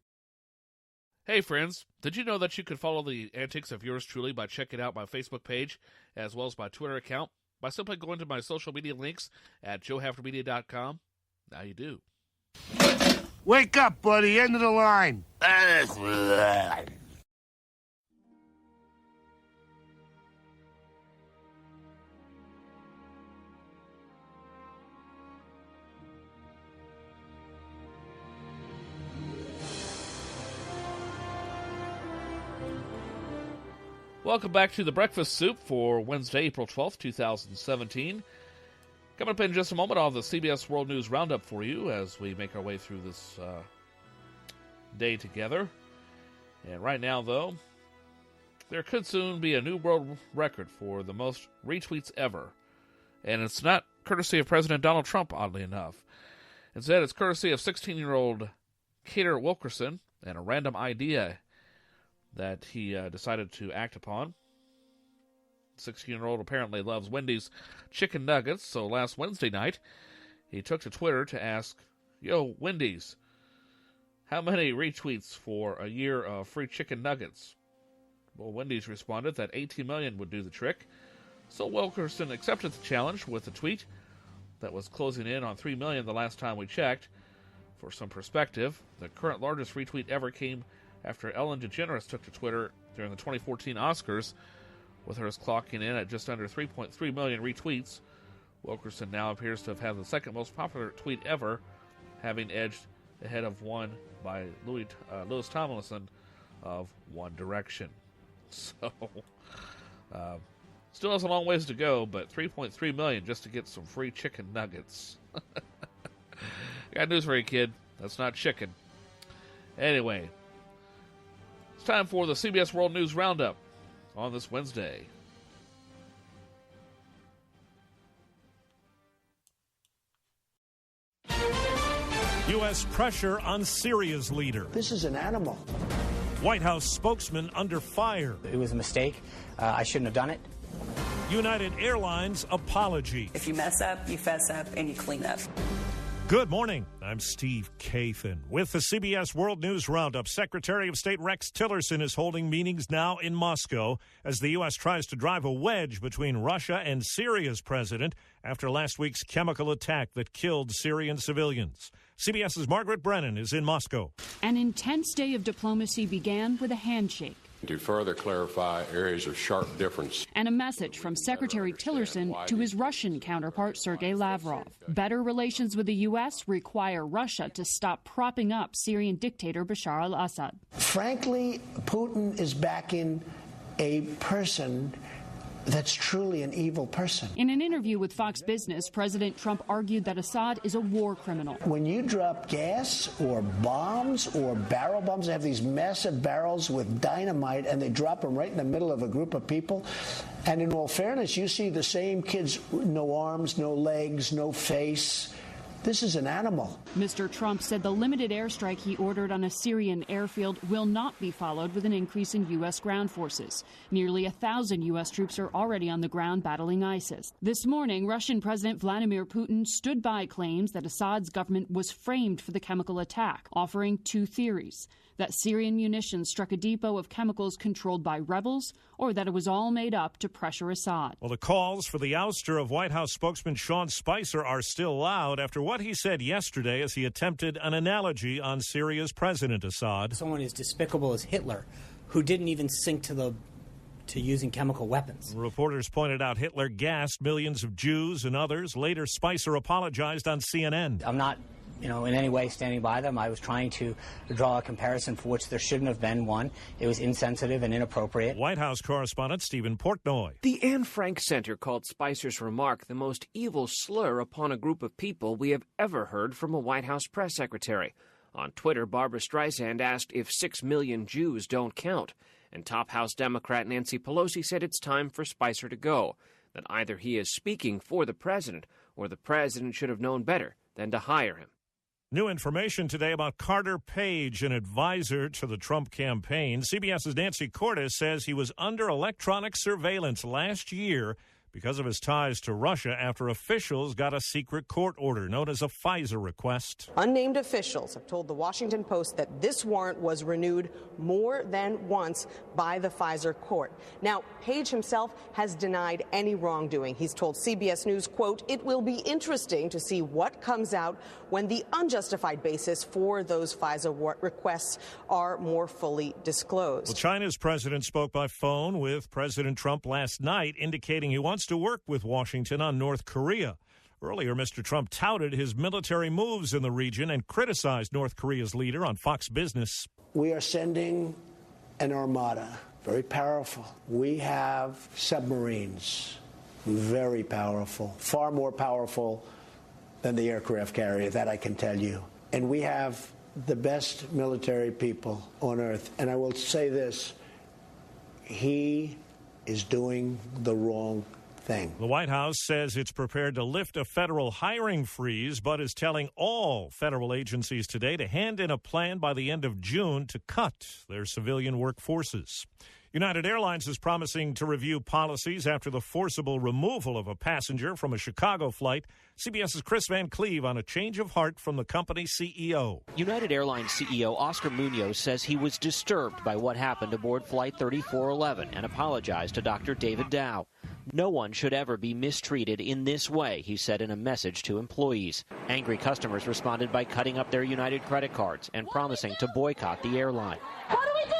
Hey friends, did you know that you could follow the antics of yours truly by checking out my Facebook page as well as my Twitter account by simply going to my social media links at joehaftermedia.com? Now you do. Wake up, buddy. End of the line. Welcome back to the Breakfast Soup for Wednesday, April 12th, 2017. Coming up in just a moment, I'll have the CBS World News Roundup for you as we make our way through this day together. And right now, though, there could soon be a new world record for the most retweets ever. And it's not courtesy of President Donald Trump, oddly enough. Instead, it's courtesy of 16-year-old Cater Wilkerson and a random idea that he decided to act upon. 16-year-old apparently loves Wendy's chicken nuggets, so last Wednesday night, he took to Twitter to ask, "Yo, Wendy's, how many retweets for a year of free chicken nuggets?" Well, Wendy's responded that 18 million would do the trick, so Wilkerson accepted the challenge with a tweet that was closing in on 3 million the last time we checked. For some perspective, the current largest retweet ever came after Ellen DeGeneres took to Twitter during the 2014 Oscars, with hers clocking in at just under 3.3 million retweets. Wilkerson now appears to have had the second most popular tweet ever, having edged ahead of one by Louis Tomlinson of One Direction. So, still has a long ways to go, but 3.3 million just to get some free chicken nuggets. I got news for you, kid. That's not chicken. Anyway, it's time for the CBS World News Roundup on this Wednesday. U.S. pressure on Syria's leader. This is an animal. White House spokesman under fire. It was a mistake. I shouldn't have done it. United Airlines apology. If you mess up, you fess up, and you clean up. Good morning. I'm Steve Kathan. With the CBS World News Roundup, Secretary of State Rex Tillerson is holding meetings now in Moscow as the U.S. tries to drive a wedge between Russia and Syria's president after last week's chemical attack that killed Syrian civilians. CBS's Margaret Brennan is in Moscow. An intense day of diplomacy began with a handshake. To further clarify areas of sharp difference. And a message from Secretary Tillerson to his Russian counterpart, Sergei Lavrov. Better relations with the U.S. require Russia to stop propping up Syrian dictator Bashar al-Assad. Frankly, Putin is backing a person that's truly an evil person. In an interview with Fox Business, President Trump argued that Assad is a war criminal. When you drop gas or bombs or barrel bombs, they have these massive barrels with dynamite, and they drop them right in the middle of a group of people. And in all fairness, you see the same kids, no arms, no legs, no face. This is an animal. Mr. Trump said the limited airstrike he ordered on a Syrian airfield will not be followed with an increase in U.S. ground forces. Nearly 1,000 U.S. troops are already on the ground battling ISIS. This morning, Russian President Vladimir Putin stood by claims that Assad's government was framed for the chemical attack, offering two theories: that Syrian munitions struck a depot of chemicals controlled by rebels, or that it was all made up to pressure Assad. Well, the calls for the ouster of White House spokesman Sean Spicer are still loud after what he said yesterday as he attempted an analogy on Syria's President Assad. Someone as despicable as Hitler, who didn't even sink to using chemical weapons. Reporters pointed out Hitler gassed millions of Jews and others. Later, Spicer apologized on CNN. I'm not in any way standing by them. I was trying to draw a comparison for which there shouldn't have been one. It was insensitive and inappropriate. White House correspondent Stephen Portnoy. The Anne Frank Center called Spicer's remark the most evil slur upon a group of people we have ever heard from a White House press secretary. On Twitter, Barbara Streisand asked if 6 million Jews don't count. And top House Democrat Nancy Pelosi said it's time for Spicer to go, that either he is speaking for the president or the president should have known better than to hire him. New information today about Carter Page, an advisor to the Trump campaign. CBS's Nancy Cordes says he was under electronic surveillance last year because of his ties to Russia after officials got a secret court order known as a FISA request. Unnamed officials have told the Washington Post that this warrant was renewed more than once by the FISA court. Now, Page himself has denied any wrongdoing. He's told CBS News, quote, "It will be interesting to see what comes out when the unjustified basis for those FISA requests are more fully disclosed." Well, China's president spoke by phone with President Trump last night, indicating he wants to work with Washington on North Korea. Earlier, Mr. Trump touted his military moves in the region and criticized North Korea's leader on Fox Business. We are sending an armada, very powerful. We have submarines, very powerful, far more powerful than the aircraft carrier, that I can tell you. And we have the best military people on earth. And I will say this, he is doing the wrong thing. The White House says it's prepared to lift a federal hiring freeze, but is telling all federal agencies today to hand in a plan by the end of June to cut their civilian workforces. United Airlines is promising to review policies after the forcible removal of a passenger from a Chicago flight. CBS's Chris Van Cleve on a change of heart from the company's CEO. United Airlines CEO Oscar Munoz says he was disturbed by what happened aboard Flight 3411 and apologized to Dr. David Dow. No one should ever be mistreated in this way, he said in a message to employees. Angry customers responded by cutting up their United credit cards and promising to boycott the airline. What do we do?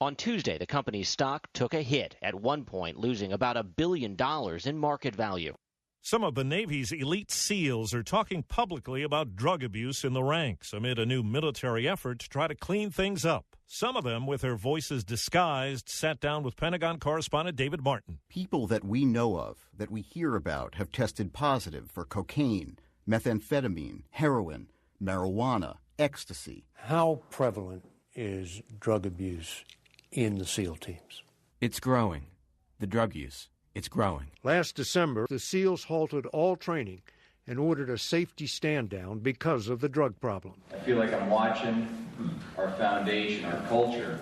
On Tuesday, the company's stock took a hit, at one point losing about $1 billion in market value. Some of the Navy's elite SEALs are talking publicly about drug abuse in the ranks amid a new military effort to try to clean things up. Some of them, with their voices disguised, sat down with Pentagon correspondent David Martin. People that we know of, that we hear about, have tested positive for cocaine, methamphetamine, heroin, marijuana, ecstasy. How prevalent is drug abuse in the SEAL teams? It's growing. The drug use, it's growing. Last December, the SEALs halted all training and ordered a safety stand-down because of the drug problem. I feel like I'm watching our foundation, our culture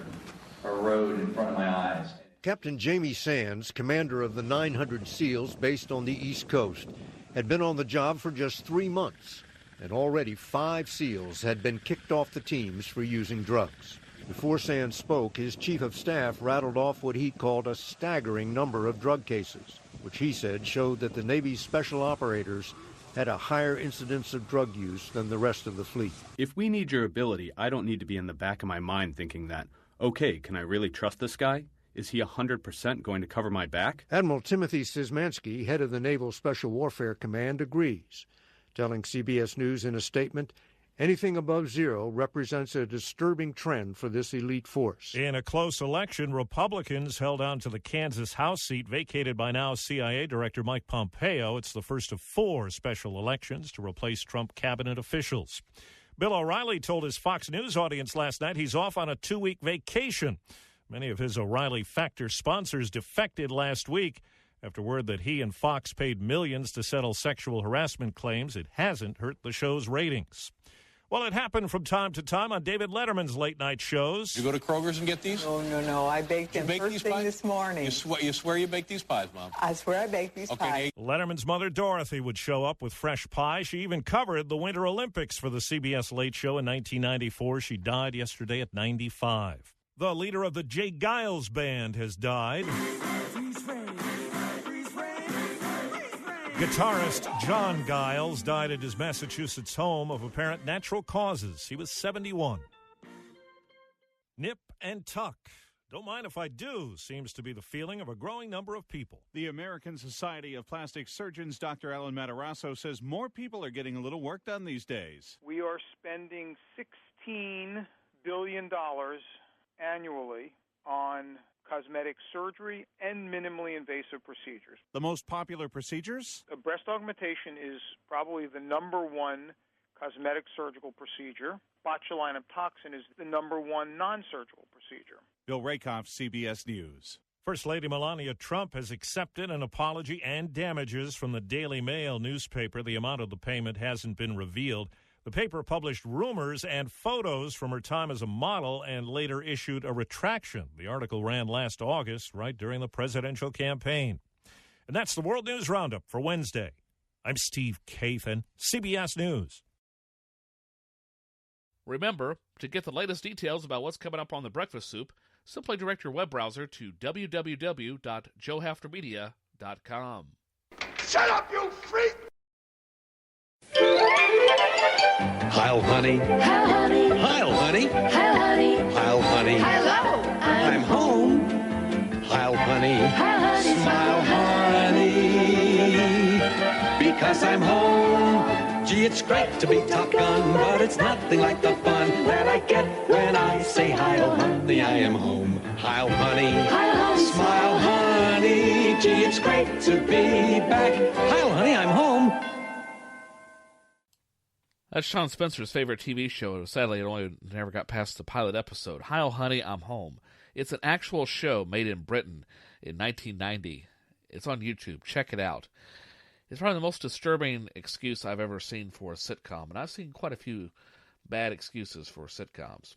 erode in front of my eyes. Captain Jamie Sands, commander of the 900 SEALs based on the East Coast, had been on the job for just 3 months, and already 5 SEALs had been kicked off the teams for using drugs. Before Sands spoke, his chief of staff rattled off what he called a staggering number of drug cases, which he said showed that the Navy's special operators had a higher incidence of drug use than the rest of the fleet. If we need your ability, I don't need to be in the back of my mind thinking that, okay, can I really trust this guy? Is he 100% going to cover my back? Admiral Timothy Szymanski, head of the Naval Special Warfare Command, agrees, telling CBS News in a statement, anything above zero represents a disturbing trend for this elite force. In a close election, Republicans held on to the Kansas House seat vacated by now CIA Director Mike Pompeo. It's the first of 4 special elections to replace Trump cabinet officials. Bill O'Reilly told his Fox News audience last night he's off on a 2-week vacation. Many of his O'Reilly Factor sponsors defected last week after word that he and Fox paid millions to settle sexual harassment claims. It hasn't hurt the show's ratings. Well, it happened from time to time on David Letterman's late-night shows. You go to Kroger's and get these? No. I baked them first thing this morning. You swear you baked these pies, Mom? I swear I baked these pies. Letterman's mother, Dorothy, would show up with fresh pie. She even covered the Winter Olympics for the CBS Late Show in 1994. She died yesterday at 95. The leader of the j-geilsband has died. Guitarist John Geils died at his Massachusetts home of apparent natural causes. He was 71. Nip and tuck. Don't mind if I do, seems to be the feeling of a growing number of people. The American Society of Plastic Surgeons, Dr. Alan Matarazzo, says more people are getting a little work done these days. We are spending $16 billion annually on cosmetic surgery and minimally invasive procedures. The most popular procedures? Breast augmentation is probably the number one cosmetic surgical procedure. Botulinum toxin is the number one non-surgical procedure. Bill Rakoff, CBS News. First Lady Melania Trump has accepted an apology and damages from the Daily Mail newspaper. The amount of the payment hasn't been revealed. The paper published rumors and photos from her time as a model and later issued a retraction. The article ran last August, right during the presidential campaign. And that's the World News Roundup for Wednesday. I'm Steve Kathan, CBS News. Remember, to get the latest details about what's coming up on The Breakfast Soup, simply direct your web browser to www.joehaftermedia.com. Shut up, you freak! Heil, honey. Heil, honey. Heil, honey. Heil, honey. Heil, honey. Hello. I'm home. Heil, honey. Heil, honey. Smile, honey. Because I'm home. Gee, it's great to be Top Gun, but it's nothing like the fun that I get when I say Heil, honey, I am home. Heil, honey. Heil, honey. Smile, honey. Gee, it's great to be back. Heil, honey, I'm home. That's Sean Spencer's favorite TV show. Sadly, it only never got past the pilot episode. Heil, honey, I'm home. It's an actual show made in Britain in 1990. It's on YouTube. Check it out. It's probably the most disturbing excuse I've ever seen for a sitcom, and I've seen quite a few bad excuses for sitcoms.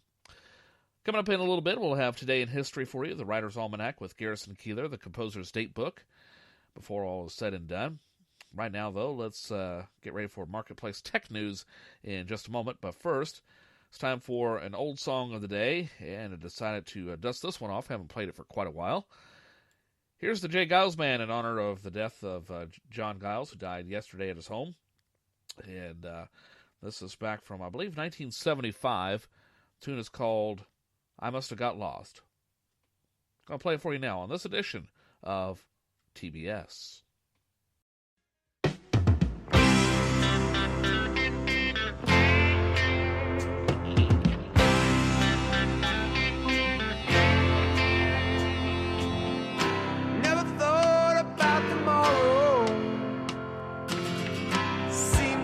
Coming up in a little bit, we'll have Today in History for you, the Writer's Almanac with Garrison Keillor, the composer's date book, before all is said and done. Right now, though, let's get ready for Marketplace Tech News in just a moment. But first, it's time for an old song of the day, and I decided to dust this one off. Haven't played it for quite a while. Here's the J-Geilsband in honor of the death of John Geils, who died yesterday at his home. And this is back from, I believe, 1975. The tune is called I Must Have Got Lost. I'll play it for you now on this edition of TBS.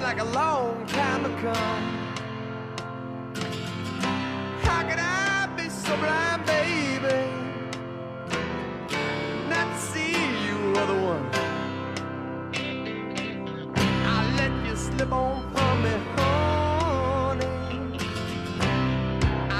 Like a long time to come. How can I be so blind, baby, not to see you are the one? I let you slip on from me, honey. I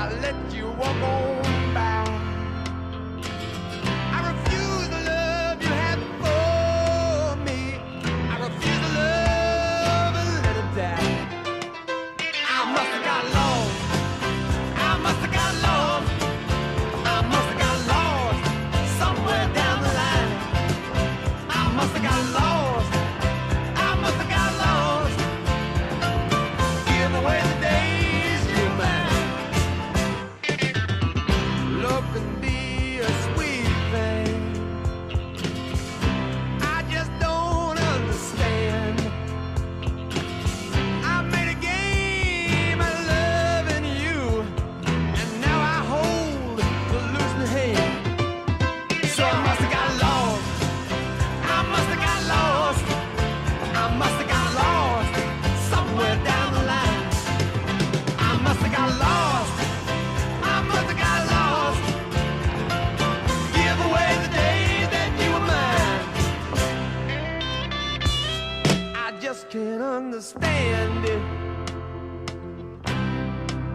just can't understand it.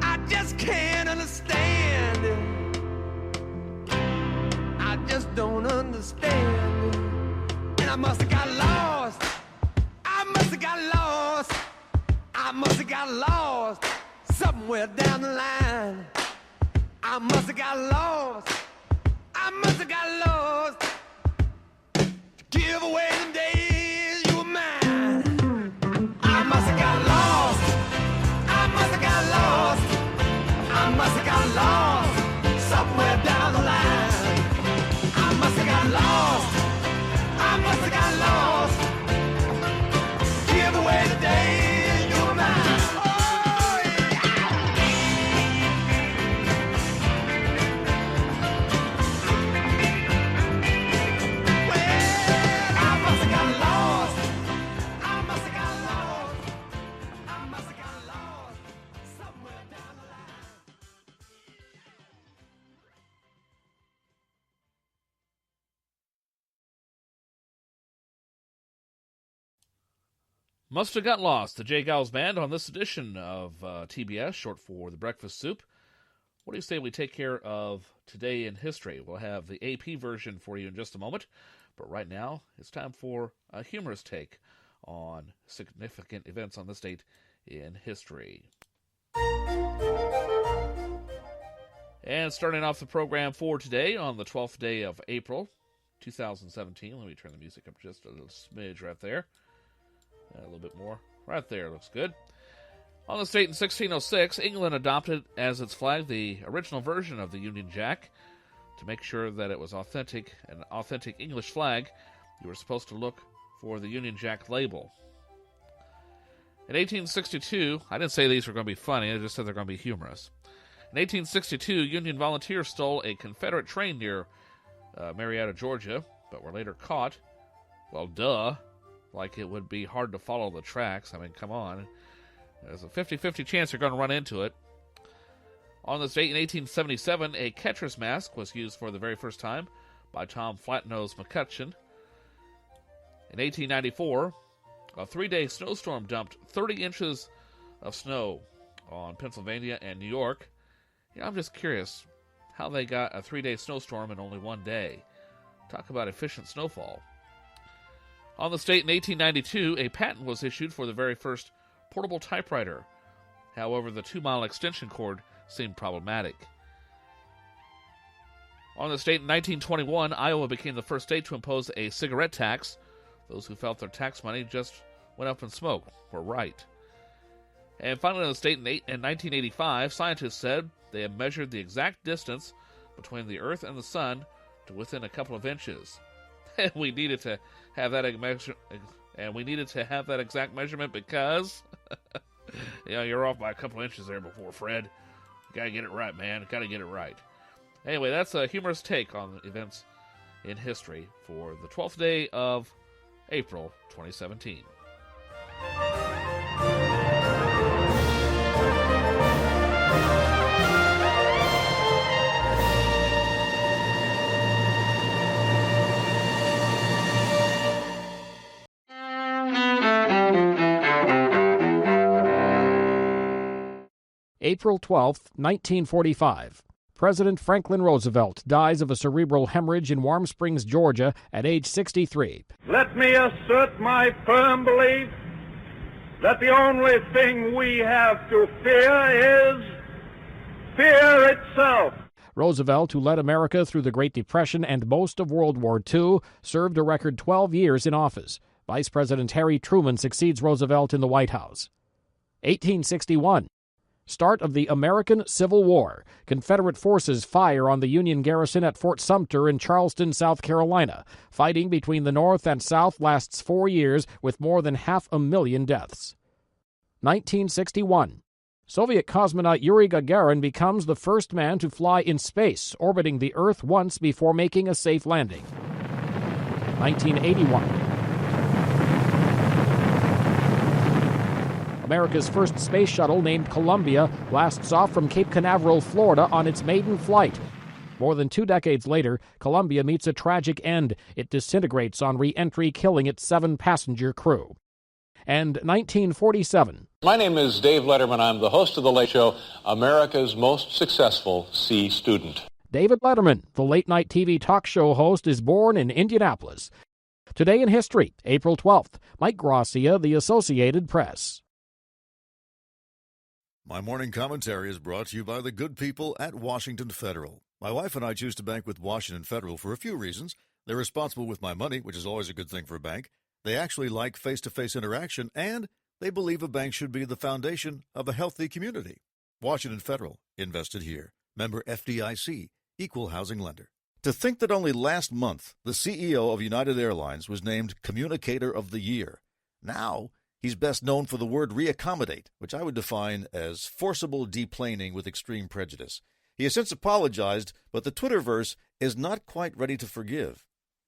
I just can't understand it. I just don't understand it. And I must have got lost. I must have got lost. I must have got lost somewhere down the line. I must have got lost. I must have got lost. Give away them days you were mine. I must have got lost. I must have got lost. I must have got lost somewhere down the line. I must have got lost. I must have got lost. Give away the days you were mine. Oh, yeah. Well, I must have got lost. I must have got lost. I must have got lost somewhere down the line. Must have got lost. The j-geilsband on this edition of TBS, short for The Breakfast Soup. What do you say we take care of today in history? We'll have the AP version for you in just a moment, but right now it's time for a humorous take on significant events on this date in history. And starting off the program for today on the 12th day of April, 2017. Let me turn the music up just a little smidge right there. A little bit more. Right there, looks good. On this date in 1606, England adopted as its flag the original version of the Union Jack. To make sure that it was authentic, an authentic English flag, you were supposed to look for the Union Jack label. In 1862, I didn't say these were going to be funny, I just said they're going to be humorous. In 1862, Union volunteers stole a Confederate train near Marietta, Georgia, but were later caught. Well, duh. Like it would be hard to follow the tracks. I mean, come on. There's a 50-50 chance you're going to run into it. On this date in 1877, a catcher's mask was used for the very first time by Tom Flatnose McCutcheon. In 1894, a 3-day snowstorm dumped 30 inches of snow on Pennsylvania and New York. You know, I'm just curious how they got a 3-day snowstorm in only one day. Talk about efficient snowfall. On this date in 1892, a patent was issued for the very first portable typewriter. However, the 2-mile extension cord seemed problematic. On this date in 1921, Iowa became the first state to impose a cigarette tax. Those who felt their tax money just went up in smoke were right. And finally, on this date in 1985, scientists said they had measured the exact distance between the Earth and the Sun to within a couple of inches. And we needed to have that exact measurement because you're off by a couple inches there before, Fred. You gotta get it right, man. Gotta get it right. Anyway, that's a humorous take on events in history for the 12th day of April 2017. April 12, 1945. President Franklin Roosevelt dies of a cerebral hemorrhage in Warm Springs, Georgia, at age 63. Let me assert my firm belief that the only thing we have to fear is fear itself. Roosevelt, who led America through the Great Depression and most of World War II, served a record 12 years in office. Vice President Harry Truman succeeds Roosevelt in the White House. 1861. Start of the American Civil War. Confederate forces fire on the Union garrison at Fort Sumter in Charleston, South Carolina. Fighting between the North and South lasts 4 years with more than 500,000 deaths. 1961. Soviet cosmonaut Yuri Gagarin becomes the first man to fly in space, orbiting the Earth once before making a safe landing. 1981. America's first space shuttle, named Columbia, blasts off from Cape Canaveral, Florida, on its maiden flight. More than 2 decades later, Columbia meets a tragic end. It disintegrates on re-entry, killing its 7-passenger crew. and 1947. My name is Dave Letterman. I'm the host of The Late Show, America's most successful C student. David Letterman, the late-night TV talk show host, is born in Indianapolis. Today in history, April 12th, Mike Gracia, The Associated Press. My morning commentary is brought to you by the good people at Washington Federal. My wife and I choose to bank with Washington Federal for a few reasons. They're responsible with my money, which is always a good thing for a bank. They actually like face-to-face interaction, and they believe a bank should be the foundation of a healthy community. Washington Federal, invested here. Member FDIC, equal housing lender. To think that only last month, the CEO of United Airlines was named Communicator of the Year. Now, he's best known for the word reaccommodate, which I would define as forcible deplaning with extreme prejudice. He has since apologized, but the Twitterverse is not quite ready to forgive.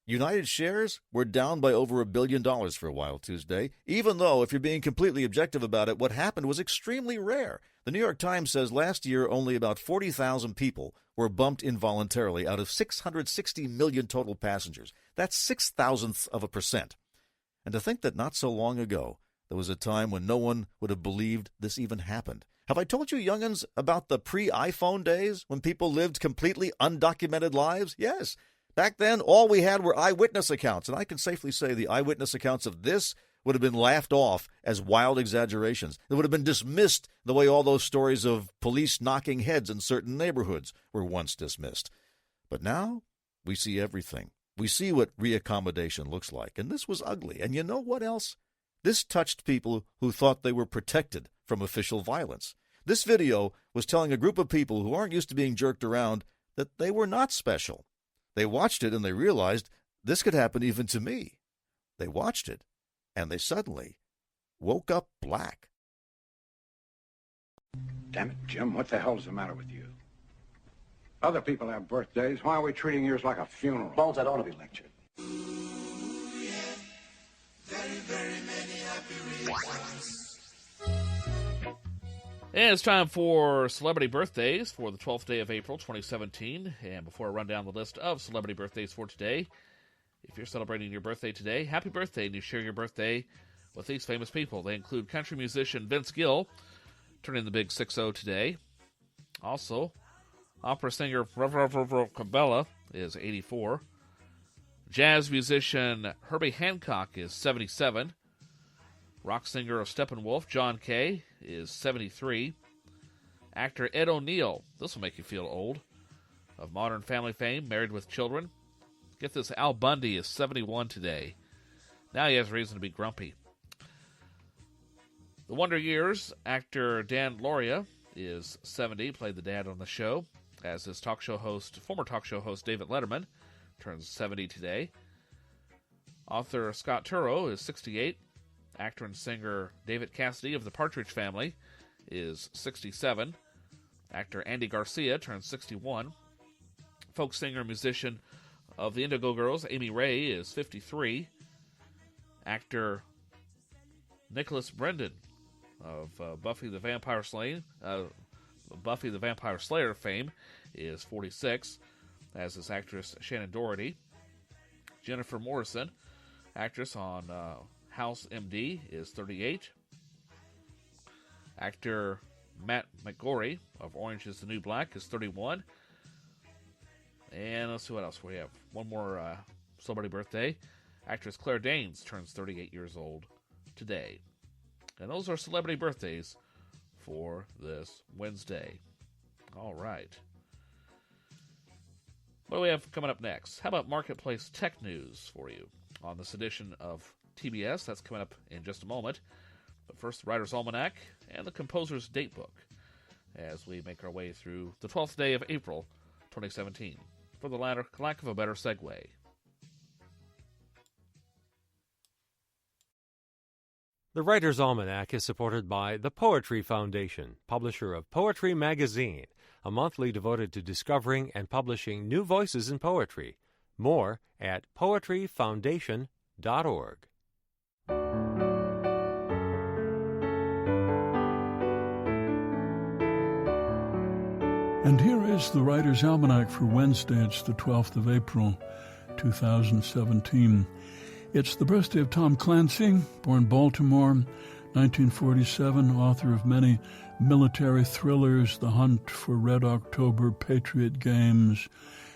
United shares were down by over $1 billion for a while Tuesday, even though, if you're being completely objective about it, what happened was extremely rare. The New York Times says last year only about 40,000 people were bumped involuntarily out of 660 million total passengers. That's 0.006%. And to think that not so long ago, there was a time when no one would have believed this even happened. Have I told you young'uns about the pre-iPhone days when people lived completely undocumented lives? Yes. Back then, all we had were eyewitness accounts, and I can safely say the eyewitness accounts of this would have been laughed off as wild exaggerations. It would have been dismissed the way all those stories of police knocking heads in certain neighborhoods were once dismissed. But now, we see everything. We see what reaccommodation looks like, and this was ugly. And you know what else? This touched people who thought they were protected from official violence. This video was telling a group of people who aren't used to being jerked around that they were not special. They watched it and they realized this could happen even to me. They watched it and they suddenly woke up black. Damn it, Jim, what the hell's the matter with you? Other people have birthdays. Why are we treating yours like a funeral? Bones, I don't want to be lectured. Very, very many happy reasons. And it's time for celebrity birthdays for the 12th day of April, 2017. And before I run down the list of celebrity birthdays for today, if you're celebrating your birthday today, happy birthday, and you share your birthday with these famous people. They include country musician Vince Gill, turning the big 6-0 today. Also, opera singer Cabela is 84. Jazz musician Herbie Hancock is 77. Rock singer of Steppenwolf, John Kay, is 73. Actor Ed O'Neill, this will make you feel old, of Modern Family fame, Married with Children. Get this, Al Bundy is 71 today. Now he has reason to be grumpy. The Wonder Years, actor Dan Lauria is 70, played the dad on the show, as his former talk show host David Letterman turns 70 today. Author Scott Turow is 68. Actor and singer David Cassidy of the Partridge Family is 67. Actor Andy Garcia turns 61. Folk singer and musician of the Indigo Girls, Amy Ray, is 53. Actor Nicholas Brendan of Buffy the Vampire Slayer fame is 46, as is actress Shannon Doherty. Jennifer Morrison, actress on House MD, is 38. Actor Matt McGorry of Orange is the New Black is 31. And let's see what else we have. One more celebrity birthday. Actress Claire Danes turns 38 years old today. And those are celebrity birthdays for this Wednesday. All right. What do we have coming up next? How about Marketplace Tech News for you on this edition of TBS? That's coming up in just a moment. But first, the Writer's Almanac and the Composer's Datebook as we make our way through the 12th day of April 2017. For the lack of a better segue. The Writer's Almanac is supported by the Poetry Foundation, publisher of Poetry Magazine, a monthly devoted to discovering and publishing new voices in poetry. More at poetryfoundation.org. And here is the Writer's Almanac for Wednesday. It's the 12th of April, 2017. It's the birthday of Tom Clancy, born Baltimore, 1947, author of many military thrillers, The Hunt for Red October, Patriot Games.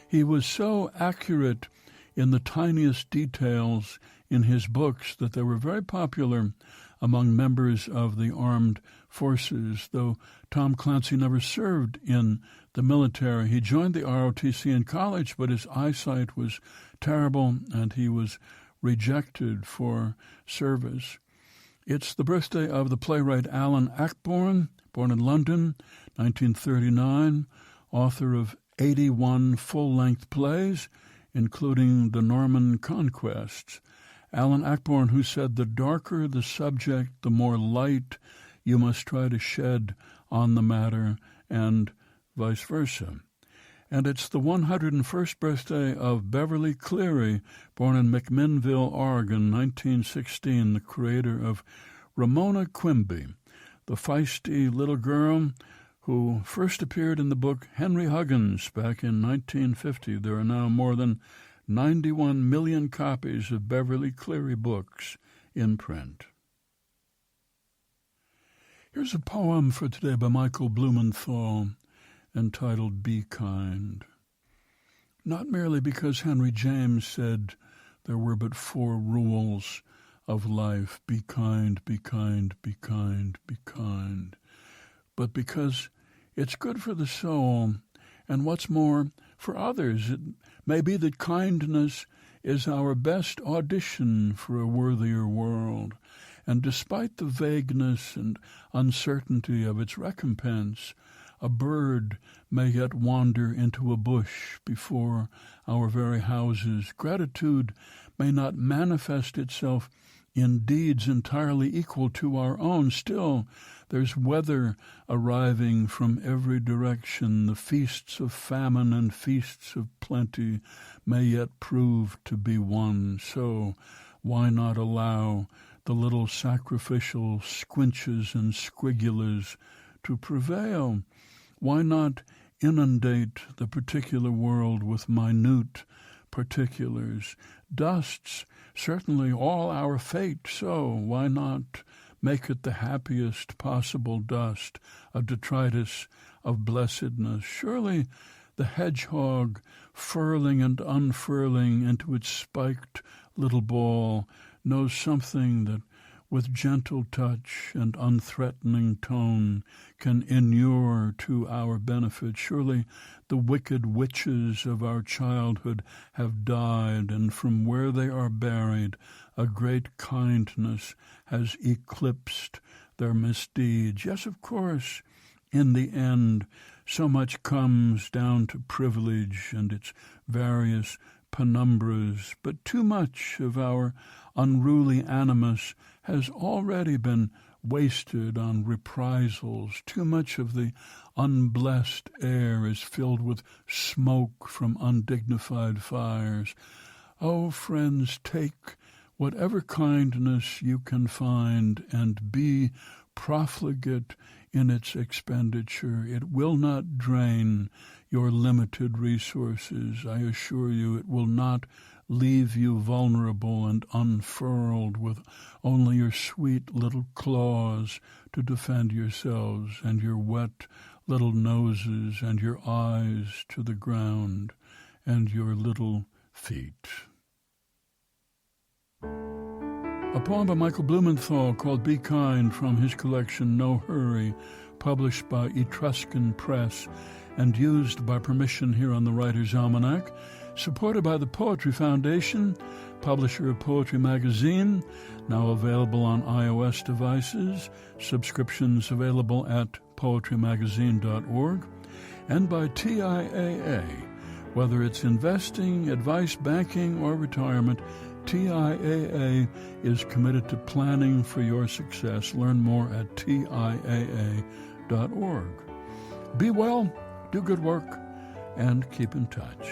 He was so accurate in the tiniest details in his books that they were very popular among members of the armed forces. Though Tom Clancy never served in the military, he joined the ROTC in college, but his eyesight was terrible and he was rejected for service. It's the birthday of the playwright Alan Ayckbourn, born in London, 1939, author of 81 full-length plays, including The Norman Conquests. Alan Ayckbourn, who said, "The darker the subject, the more light you must try to shed on the matter," and vice versa. And it's the 101st birthday of Beverly Cleary, born in McMinnville, Oregon, 1916, the creator of Ramona Quimby, the feisty little girl who first appeared in the book Henry Huggins back in 1950. There are now more than 91 million copies of Beverly Cleary books in print. Here's a poem for today by Michael Blumenthal, entitled Be Kind. Not merely because Henry James said there were but 4 rules of life, be kind, be kind, be kind, be kind, but because it's good for the soul, and what's more, for others. It may be that kindness is our best audition for a worthier world, and despite the vagueness and uncertainty of its recompense, a bird may yet wander into a bush before our very houses. Gratitude may not manifest itself in deeds entirely equal to our own. Still, there's weather arriving from every direction. The feasts of famine and feasts of plenty may yet prove to be one. So why not allow the little sacrificial squinches and squigulas to prevail? Why not inundate the particular world with minute particulars? Dust's certainly all our fate, so why not make it the happiest possible dust, a detritus of blessedness? Surely the hedgehog, furling and unfurling into its spiked little ball, knows something that with gentle touch and unthreatening tone can inure to our benefit. Surely the wicked witches of our childhood have died, and from where they are buried, a great kindness has eclipsed their misdeeds. Yes, of course, in the end, so much comes down to privilege and its various penumbras, but too much of our unruly animus has already been wasted on reprisals. Too much of the unblessed air is filled with smoke from undignified fires. Oh, friends, take whatever kindness you can find and be profligate in its expenditure. It will not drain your limited resources. I assure you, it will not leave you vulnerable and unfurled with only your sweet little claws to defend yourselves and your wet little noses and your eyes to the ground and your little feet. A poem by Michael Blumenthal called Be Kind from his collection No Hurry, published by Etruscan Press and used by permission here on the Writer's Almanac, supported by the Poetry Foundation, publisher of Poetry Magazine, now available on iOS devices, subscriptions available at poetrymagazine.org, and by TIAA. Whether it's investing, advice, banking, or retirement, TIAA is committed to planning for your success. Learn more at TIAA.org. Be well, do good work, and keep in touch.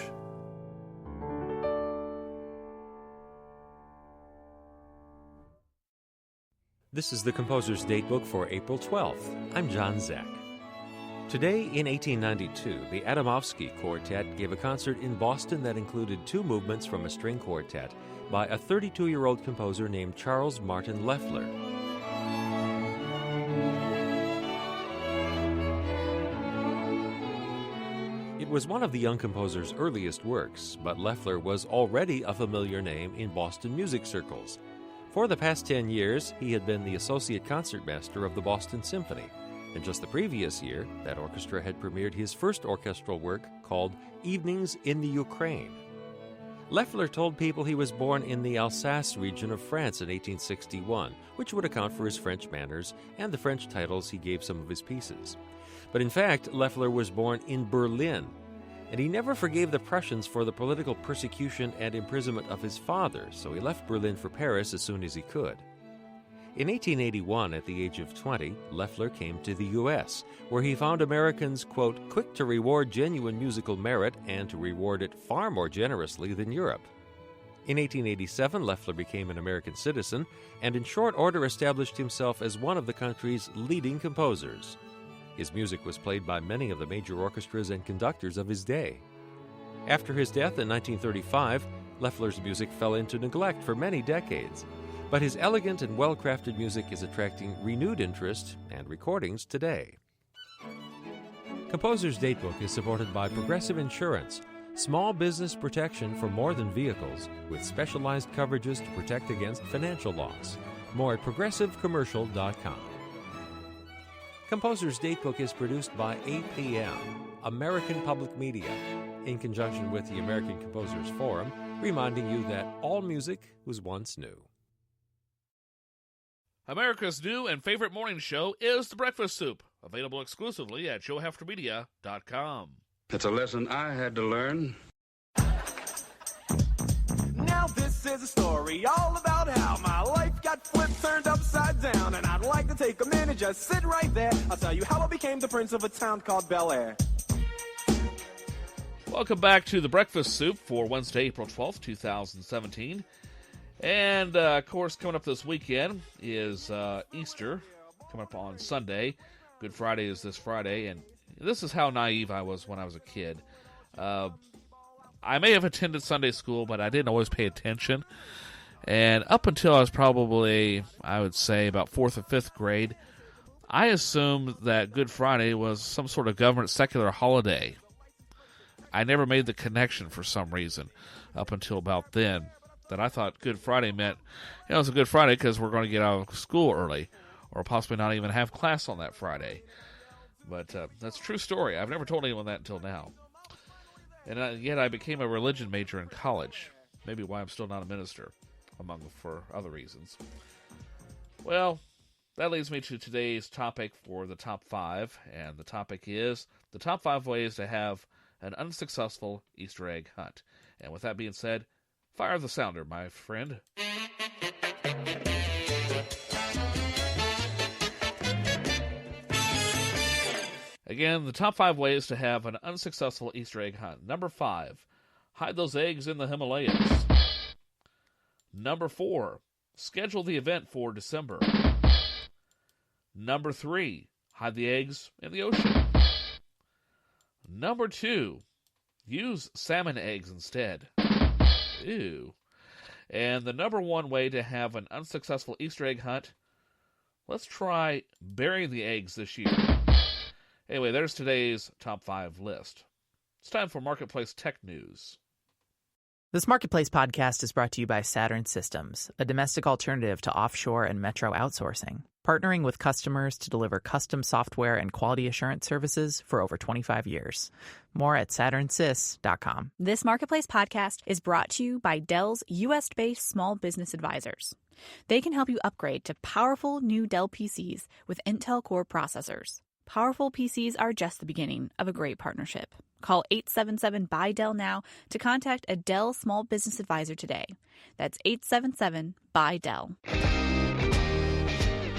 This is the Composer's Datebook for April 12th. I'm John Zach. Today, in 1892, the Adamovsky Quartet gave a concert in Boston that included two movements from a string quartet by a 32-year-old composer named Charles Martin Loeffler. It was one of the young composer's earliest works, but Loeffler was already a familiar name in Boston music circles. For the past 10 years, he had been the associate concertmaster of the Boston Symphony. And just the previous year, that orchestra had premiered his first orchestral work called Evenings in the Ukraine. Loeffler told people he was born in the Alsace region of France in 1861, which would account for his French manners and the French titles he gave some of his pieces. But in fact, Loeffler was born in Berlin, and he never forgave the Prussians for the political persecution and imprisonment of his father, so he left Berlin for Paris as soon as he could. In 1881, at the age of 20, Loeffler came to the U.S., where he found Americans, quote, quick to reward genuine musical merit and to reward it far more generously than Europe. In 1887, Loeffler became an American citizen and in short order established himself as one of the country's leading composers. His music was played by many of the major orchestras and conductors of his day. After his death in 1935, Loeffler's music fell into neglect for many decades. But his elegant and well-crafted music is attracting renewed interest and recordings today. Composer's Datebook is supported by Progressive Insurance, small business protection for more than vehicles, with specialized coverages to protect against financial loss. More at progressivecommercial.com. Composer's Datebook is produced by APM, American Public Media, in conjunction with the American Composers Forum, reminding you that all music was once new. America's new and favorite morning show is The Breakfast Soup, available exclusively at joeheftermedia.com. It's a lesson I had to learn. Now this is a story all about how my life got flipped, turned upside down, and I'd like to take a minute, just sit right there. I'll tell you how I became the prince of a town called Bel Air. Welcome back to The Breakfast Soup for Wednesday, April 12th, 2017. And, of course, coming up this weekend is Easter, coming up on Sunday. Good Friday is this Friday, and this is how naive I was when I was a kid. I may have attended Sunday school, but I didn't always pay attention. And up until I was probably, I would say, about 4th or 5th grade, I assumed that Good Friday was some sort of government secular holiday. I never made the connection for some reason up until about then. That I thought Good Friday meant, it's a Good Friday because we're going to get out of school early, or possibly not even have class on that Friday. But that's a true story. I've never told anyone that until now. And yet I became a religion major in college. Maybe why I'm still not a minister, for other reasons. Well, that leads me to today's topic for the top 5, and the topic is the top 5 ways to have an unsuccessful Easter egg hunt. And with that being said, fire the sounder, my friend. Again, the top 5 ways to have an unsuccessful Easter egg hunt. Number 5, hide those eggs in the Himalayas. Number 4, schedule the event for December. Number 3, hide the eggs in the ocean. Number 2, use salmon eggs instead. Ew. And the number 1 way to have an unsuccessful Easter egg hunt, let's try burying the eggs this year. Anyway, there's today's top 5 list. It's time for Marketplace Tech News. This Marketplace podcast is brought to you by Saturn Systems, a domestic alternative to offshore and metro outsourcing, partnering with customers to deliver custom software and quality assurance services for over 25 years. More at SaturnSys.com. This Marketplace podcast is brought to you by Dell's U.S.-based small business advisors. They can help you upgrade to powerful new Dell PCs with Intel Core processors. Powerful PCs are just the beginning of a great partnership. Call 877-BUY-DELL now to contact a Dell small business advisor today. That's 877-BUY-DELL.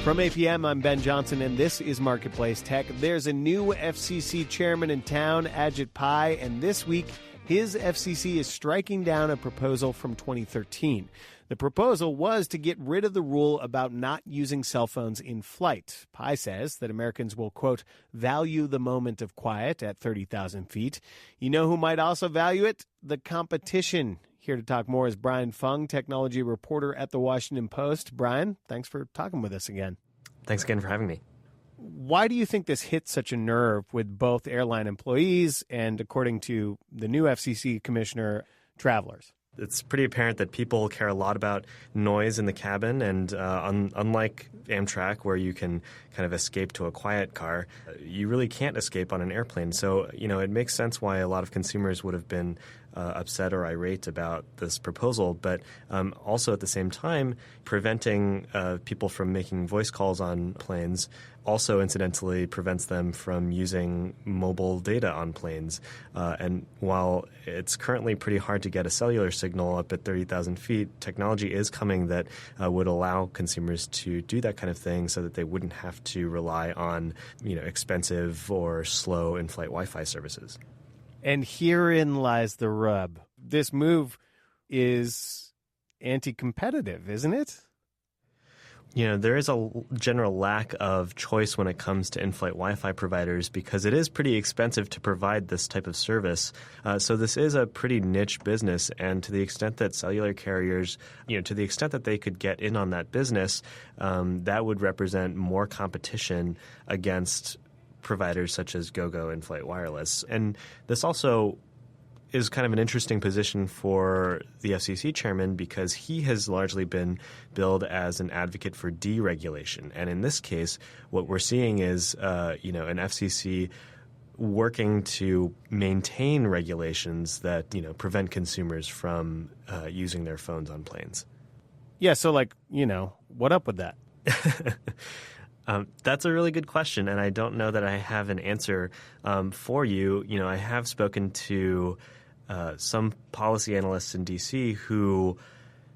From APM, I'm Ben Johnson, and this is Marketplace Tech. There's a new FCC chairman in town, Ajit Pai, and this week his FCC is striking down a proposal from 2013. The proposal was to get rid of the rule about not using cell phones in flight. Pai says that Americans will, quote, value the moment of quiet at 30,000 feet. You know who might also value it? The competition. Here to talk more is Brian Fung, technology reporter at The Washington Post. Brian, thanks for talking with us again. Thanks again for having me. Why do you think this hit such a nerve with both airline employees and, according to the new FCC commissioner, travelers? It's pretty apparent that people care a lot about noise in the cabin, and unlike Amtrak, where you can kind of escape to a quiet car, you really can't escape on an airplane. So, it makes sense why a lot of consumers would have been upset or irate about this proposal, but also at the same time, preventing people from making voice calls on planes also incidentally prevents them from using mobile data on planes. And while it's currently pretty hard to get a cellular signal up at 30,000 feet, technology is coming that would allow consumers to do that kind of thing so that they wouldn't have to rely on, expensive or slow in-flight Wi-Fi services. And herein lies the rub. This move is anti-competitive, isn't it? There is a general lack of choice when it comes to in-flight Wi-Fi providers because it is pretty expensive to provide this type of service. So this is a pretty niche business, and to the extent that cellular carriers, to the extent that they could get in on that business, that would represent more competition against providers such as GoGo and Flight Wireless. And this also is kind of an interesting position for the FCC chairman because he has largely been billed as an advocate for deregulation. And in this case, what we're seeing is, an FCC working to maintain regulations that, prevent consumers from using their phones on planes. Yeah, so what up with that? That's a really good question, and I don't know that I have an answer for you. I have spoken to some policy analysts in D.C. who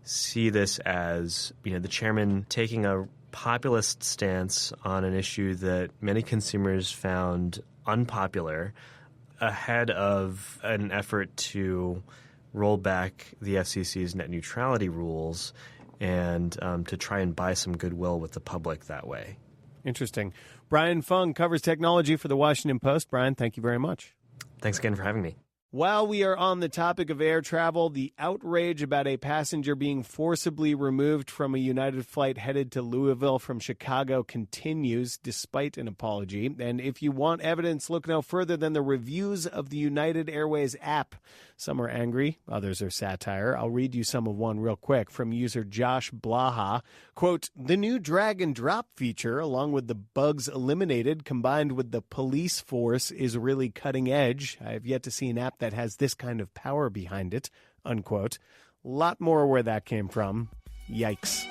see this as, the chairman taking a populist stance on an issue that many consumers found unpopular ahead of an effort to roll back the FCC's net neutrality rules and to try and buy some goodwill with the public that way. Interesting. Brian Fung covers technology for The Washington Post. Brian, thank you very much. Thanks again for having me. While we are on the topic of air travel, the outrage about a passenger being forcibly removed from a United flight headed to Louisville from Chicago continues despite an apology. And if you want evidence, look no further than the reviews of the United Airways app. Some are angry, others are satire. I'll read you some of one real quick from user Josh Blaha. Quote, the new drag and drop feature, along with the bugs eliminated, combined with the police force, is really cutting edge. I have yet to see an app that has this kind of power behind it, unquote. A lot more where that came from. Yikes.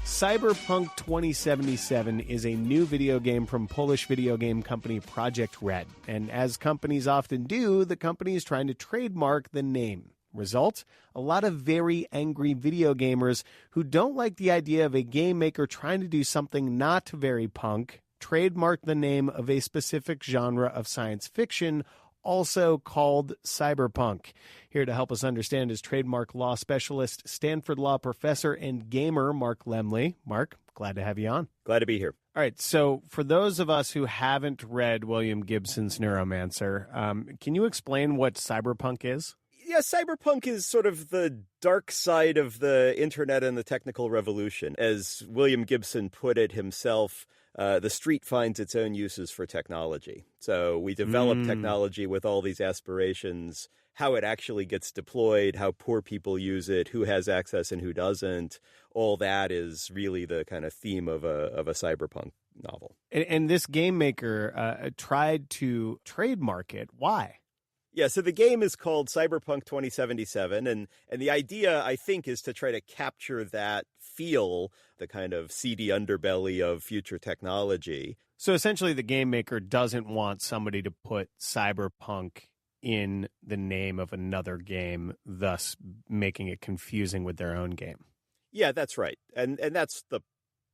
Cyberpunk 2077 is a new video game from Polish video game company Project Red. And as companies often do, the company is trying to trademark the name. Result? A lot of very angry video gamers who don't like the idea of a game maker trying to do something not very punk, trademark the name of a specific genre of science fiction, also called cyberpunk. Here to help us understand is trademark law specialist, Stanford Law professor, and gamer Mark Lemley. Mark, glad to have you on. Glad to be here. All right, so for those of us who haven't read William Gibson's Neuromancer, can you explain what cyberpunk is? Yeah, cyberpunk is sort of the dark side of the internet and the technical revolution. As William Gibson put it himself, the street finds its own uses for technology. So we develop technology with all these aspirations, how it actually gets deployed, how poor people use it, who has access and who doesn't. All that is really the kind of theme of a cyberpunk novel. And this game maker tried to trademark it. Why? Yeah, so the game is called Cyberpunk 2077, and the idea, I think, is to try to capture that feel, the kind of seedy underbelly of future technology. So essentially the game maker doesn't want somebody to put cyberpunk in the name of another game, thus making it confusing with their own game. Yeah, that's right. And that's the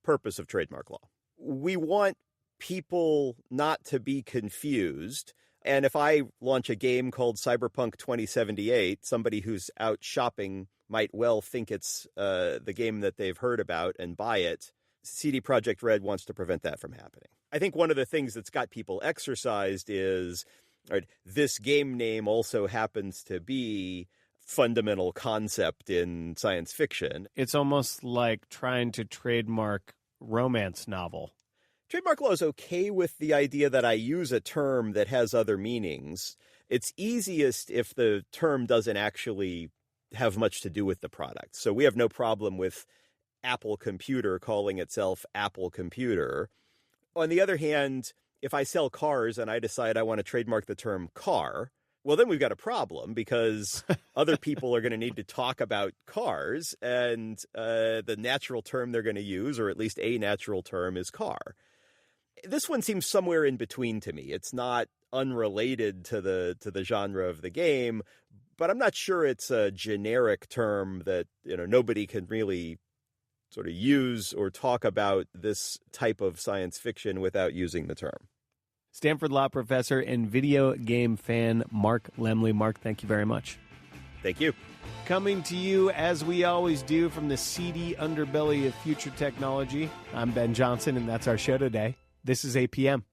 purpose of trademark law. We want people not to be confused. And if I launch a game called Cyberpunk 2078, somebody who's out shopping might well think it's the game that they've heard about and buy it. CD Projekt Red wants to prevent that from happening. I think one of the things that's got people exercised is, right, this game name also happens to be fundamental concept in science fiction. It's almost like trying to trademark romance novel. Trademark law is okay with the idea that I use a term that has other meanings. It's easiest if the term doesn't actually have much to do with the product. So we have no problem with Apple Computer calling itself Apple Computer. On the other hand, if I sell cars and I decide I want to trademark the term car, well, then we've got a problem because other people are going to need to talk about cars, and the natural term they're going to use, or at least a natural term, is car. This one seems somewhere in between to me. It's not unrelated to the genre of the game, but I'm not sure it's a generic term that, nobody can really sort of use or talk about this type of science fiction without using the term. Stanford Law professor and video game fan Mark Lemley. Mark, thank you very much. Thank you. Coming to you, as we always do, from the seedy underbelly of future technology, I'm Ben Johnson, and that's our show today. This is APM.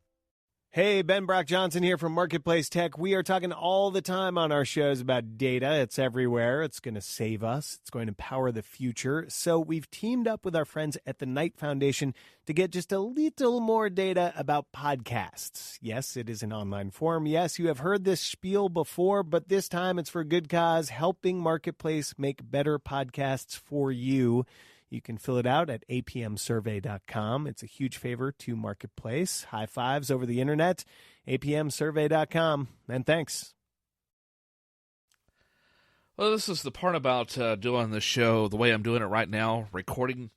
Hey, Ben Brock Johnson here from Marketplace Tech. We are talking all the time on our shows about data. It's everywhere. It's going to save us. It's going to power the future. So we've teamed up with our friends at the Knight Foundation to get just a little more data about podcasts. Yes, it is an online forum. Yes, you have heard this spiel before, but this time it's for a good cause, helping Marketplace make better podcasts for you. You can fill it out at apmsurvey.com. It's a huge favor to Marketplace. High fives over the internet, apmsurvey.com. And thanks. Well, this is the part about doing the show the way I'm doing it right now, recording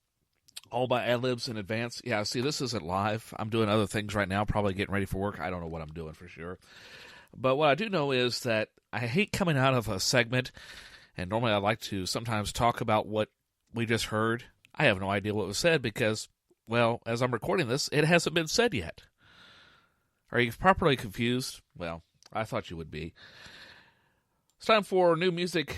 all my ad-libs in advance. Yeah, see, this isn't live. I'm doing other things right now, probably getting ready for work. I don't know what I'm doing for sure. But what I do know is that I hate coming out of a segment, and normally I like to sometimes talk about what we just heard. I have no idea what was said because, well, as I'm recording this, it hasn't been said yet. Are you properly confused? Well, I thought you would be. It's time for new music,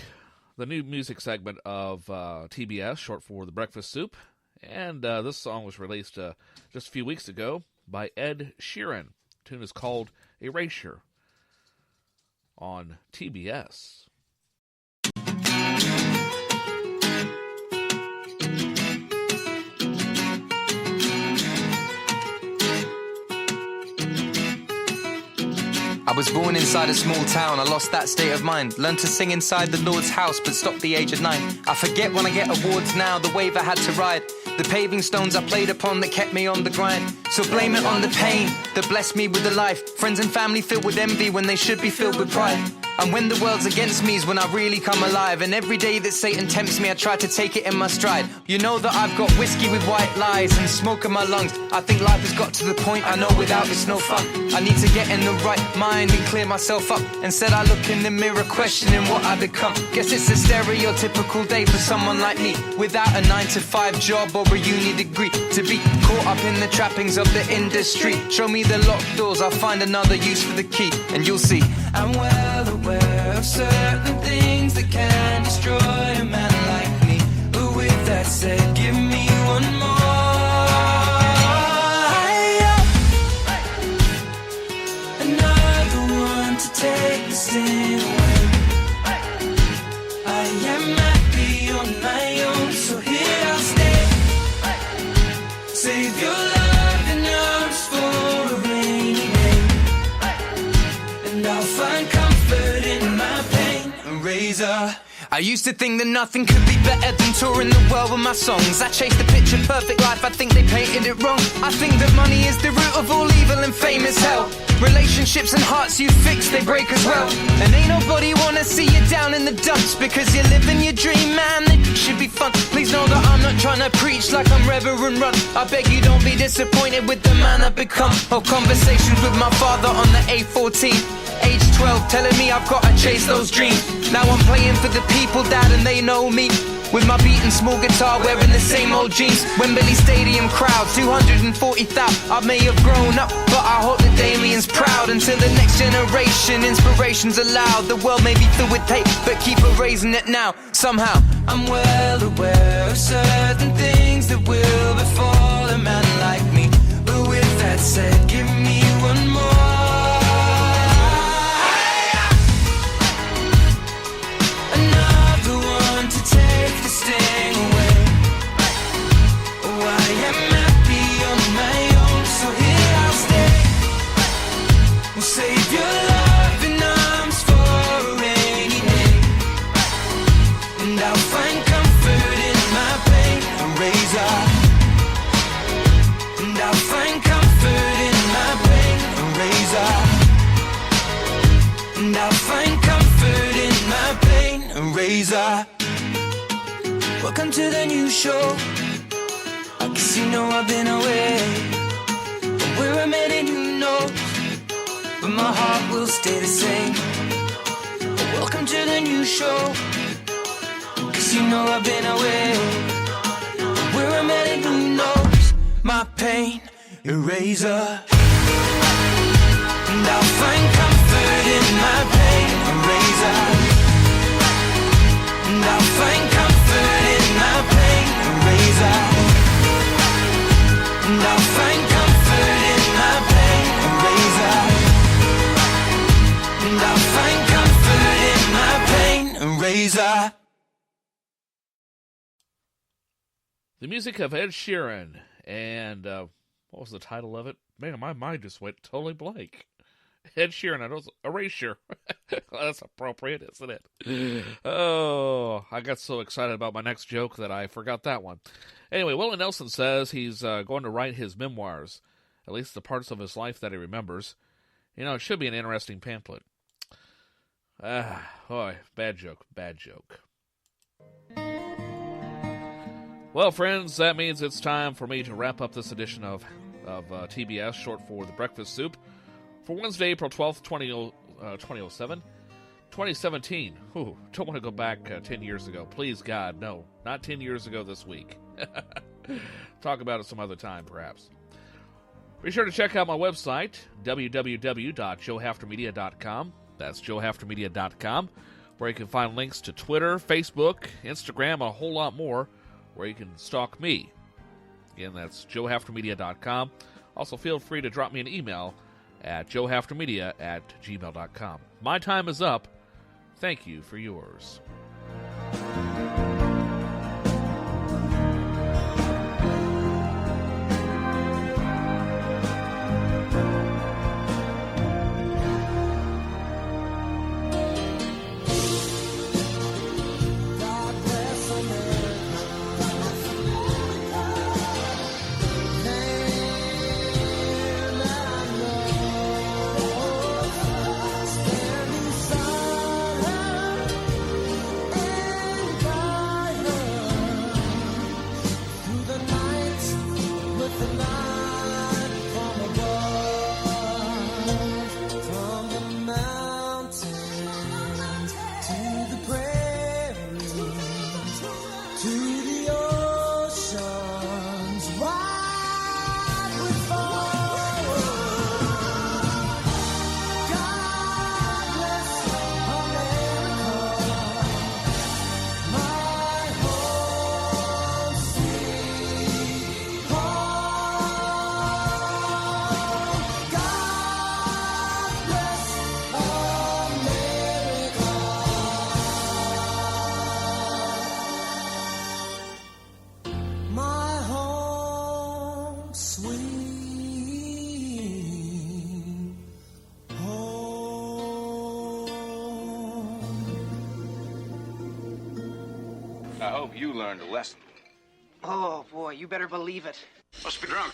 the new music segment of TBS, short for The Breakfast Soup. And this song was released just a few weeks ago by Ed Sheeran. The tune is called Erasure on TBS. I was born inside a small town, I lost that state of mind. Learned to sing inside the Lord's house, but stopped the age of 9. I forget when I get awards now, the wave I had to ride. The paving stones I played upon that kept me on the grind. So blame it on the pain that blessed me with a life. Friends and family filled with envy when they should be filled with pride. And when the world's against me is when I really come alive. And every day that Satan tempts me, I try to take it in my stride. You know that I've got whiskey with white lies and smoke in my lungs. I think life has got to the point I know without it's no fun. I need to get in the right mind and clear myself up. Instead I look in the mirror questioning what I become. Guess it's a stereotypical day for someone like me, without a 9-to-5 job or a uni degree, to be caught up in the trappings of the industry. Show me the locked doors, I'll find another use for the key, and you'll see. I'm well aware of certain things that can destroy a man like me, but with that said, give me one more. Another one to take the sin away. I am happy on my own, so here I'll stay. Save your love and arms for a rainy day, and I'll find comfort in my pain. Razor, I used to think that nothing could be better than touring the world with my songs. I chased the picture perfect life, I think they painted it wrong. I think that money is the root of all evil and fame is hell. Relationships and hearts you fix, they break as well. And ain't nobody wanna see you down in the dumps, because you're living your dream, man, it should be fun. Please know that I'm not trying to preach like I'm Reverend Run. I beg you don't be disappointed with the man I've become. Oh, conversations with my father on the A14, age 12, telling me I've gotta chase those dreams. Now I'm playing for the people, dad, and they know me. With my beating small guitar, wearing the same old jeans. Wembley Stadium crowd, 240,000. I may have grown up, but I hope that Damien's proud. Until the next generation, inspiration's allowed. The world may be filled with hate, but keep erasing it now. Somehow, I'm well aware of certain things that will befall a man like me. But with that said, give me one more. Take the sting away. Oh, I am happy on my own, so here I'll stay. We'll save your loving arms for a rainy day, and I'll find comfort in my pain. A razor, and I'll find comfort in my pain. A razor, and I'll find comfort in my pain. A razor. Welcome to the new show. I guess you know I've been away, but where I'm headed, who knows? But my heart will stay the same. Welcome to the new show. Cause you know I've been away, but where I'm headed, who knows? My pain eraser, and I'll find comfort in my pain eraser, and I'll find comfort in my pain eraser, and I'll find comfort in my pain eraser, and I'll find comfort in my pain eraser. The music of Ed Sheeran, and what was the title of it? Man, my mind just went totally blank. Ed Sheeran, I know it's Erasure. That's appropriate, isn't it? Oh, I got so excited about my next joke that I forgot that one. Anyway, Willie Nelson says he's going to write his memoirs, at least the parts of his life that he remembers. You know, it should be an interesting pamphlet. Boy, bad joke. Well, friends, that means it's time for me to wrap up this edition of TBS, short for The Breakfast Soup, for Wednesday, April 12th, 2017. Ooh, don't want to go back 10 years ago. Please, God, no. Not 10 years ago this week. Talk about it some other time, perhaps. Be sure to check out my website, www.joehaftermedia.com. That's joehaftermedia.com, where you can find links to Twitter, Facebook, Instagram, and a whole lot more, where you can stalk me. Again, that's joehaftermedia.com. Also, feel free to drop me an email at joehaftermedia@gmail.com. My time is up. Thank you for yours. I hope you learned a lesson. Oh, boy, you better believe it. Must be drunk.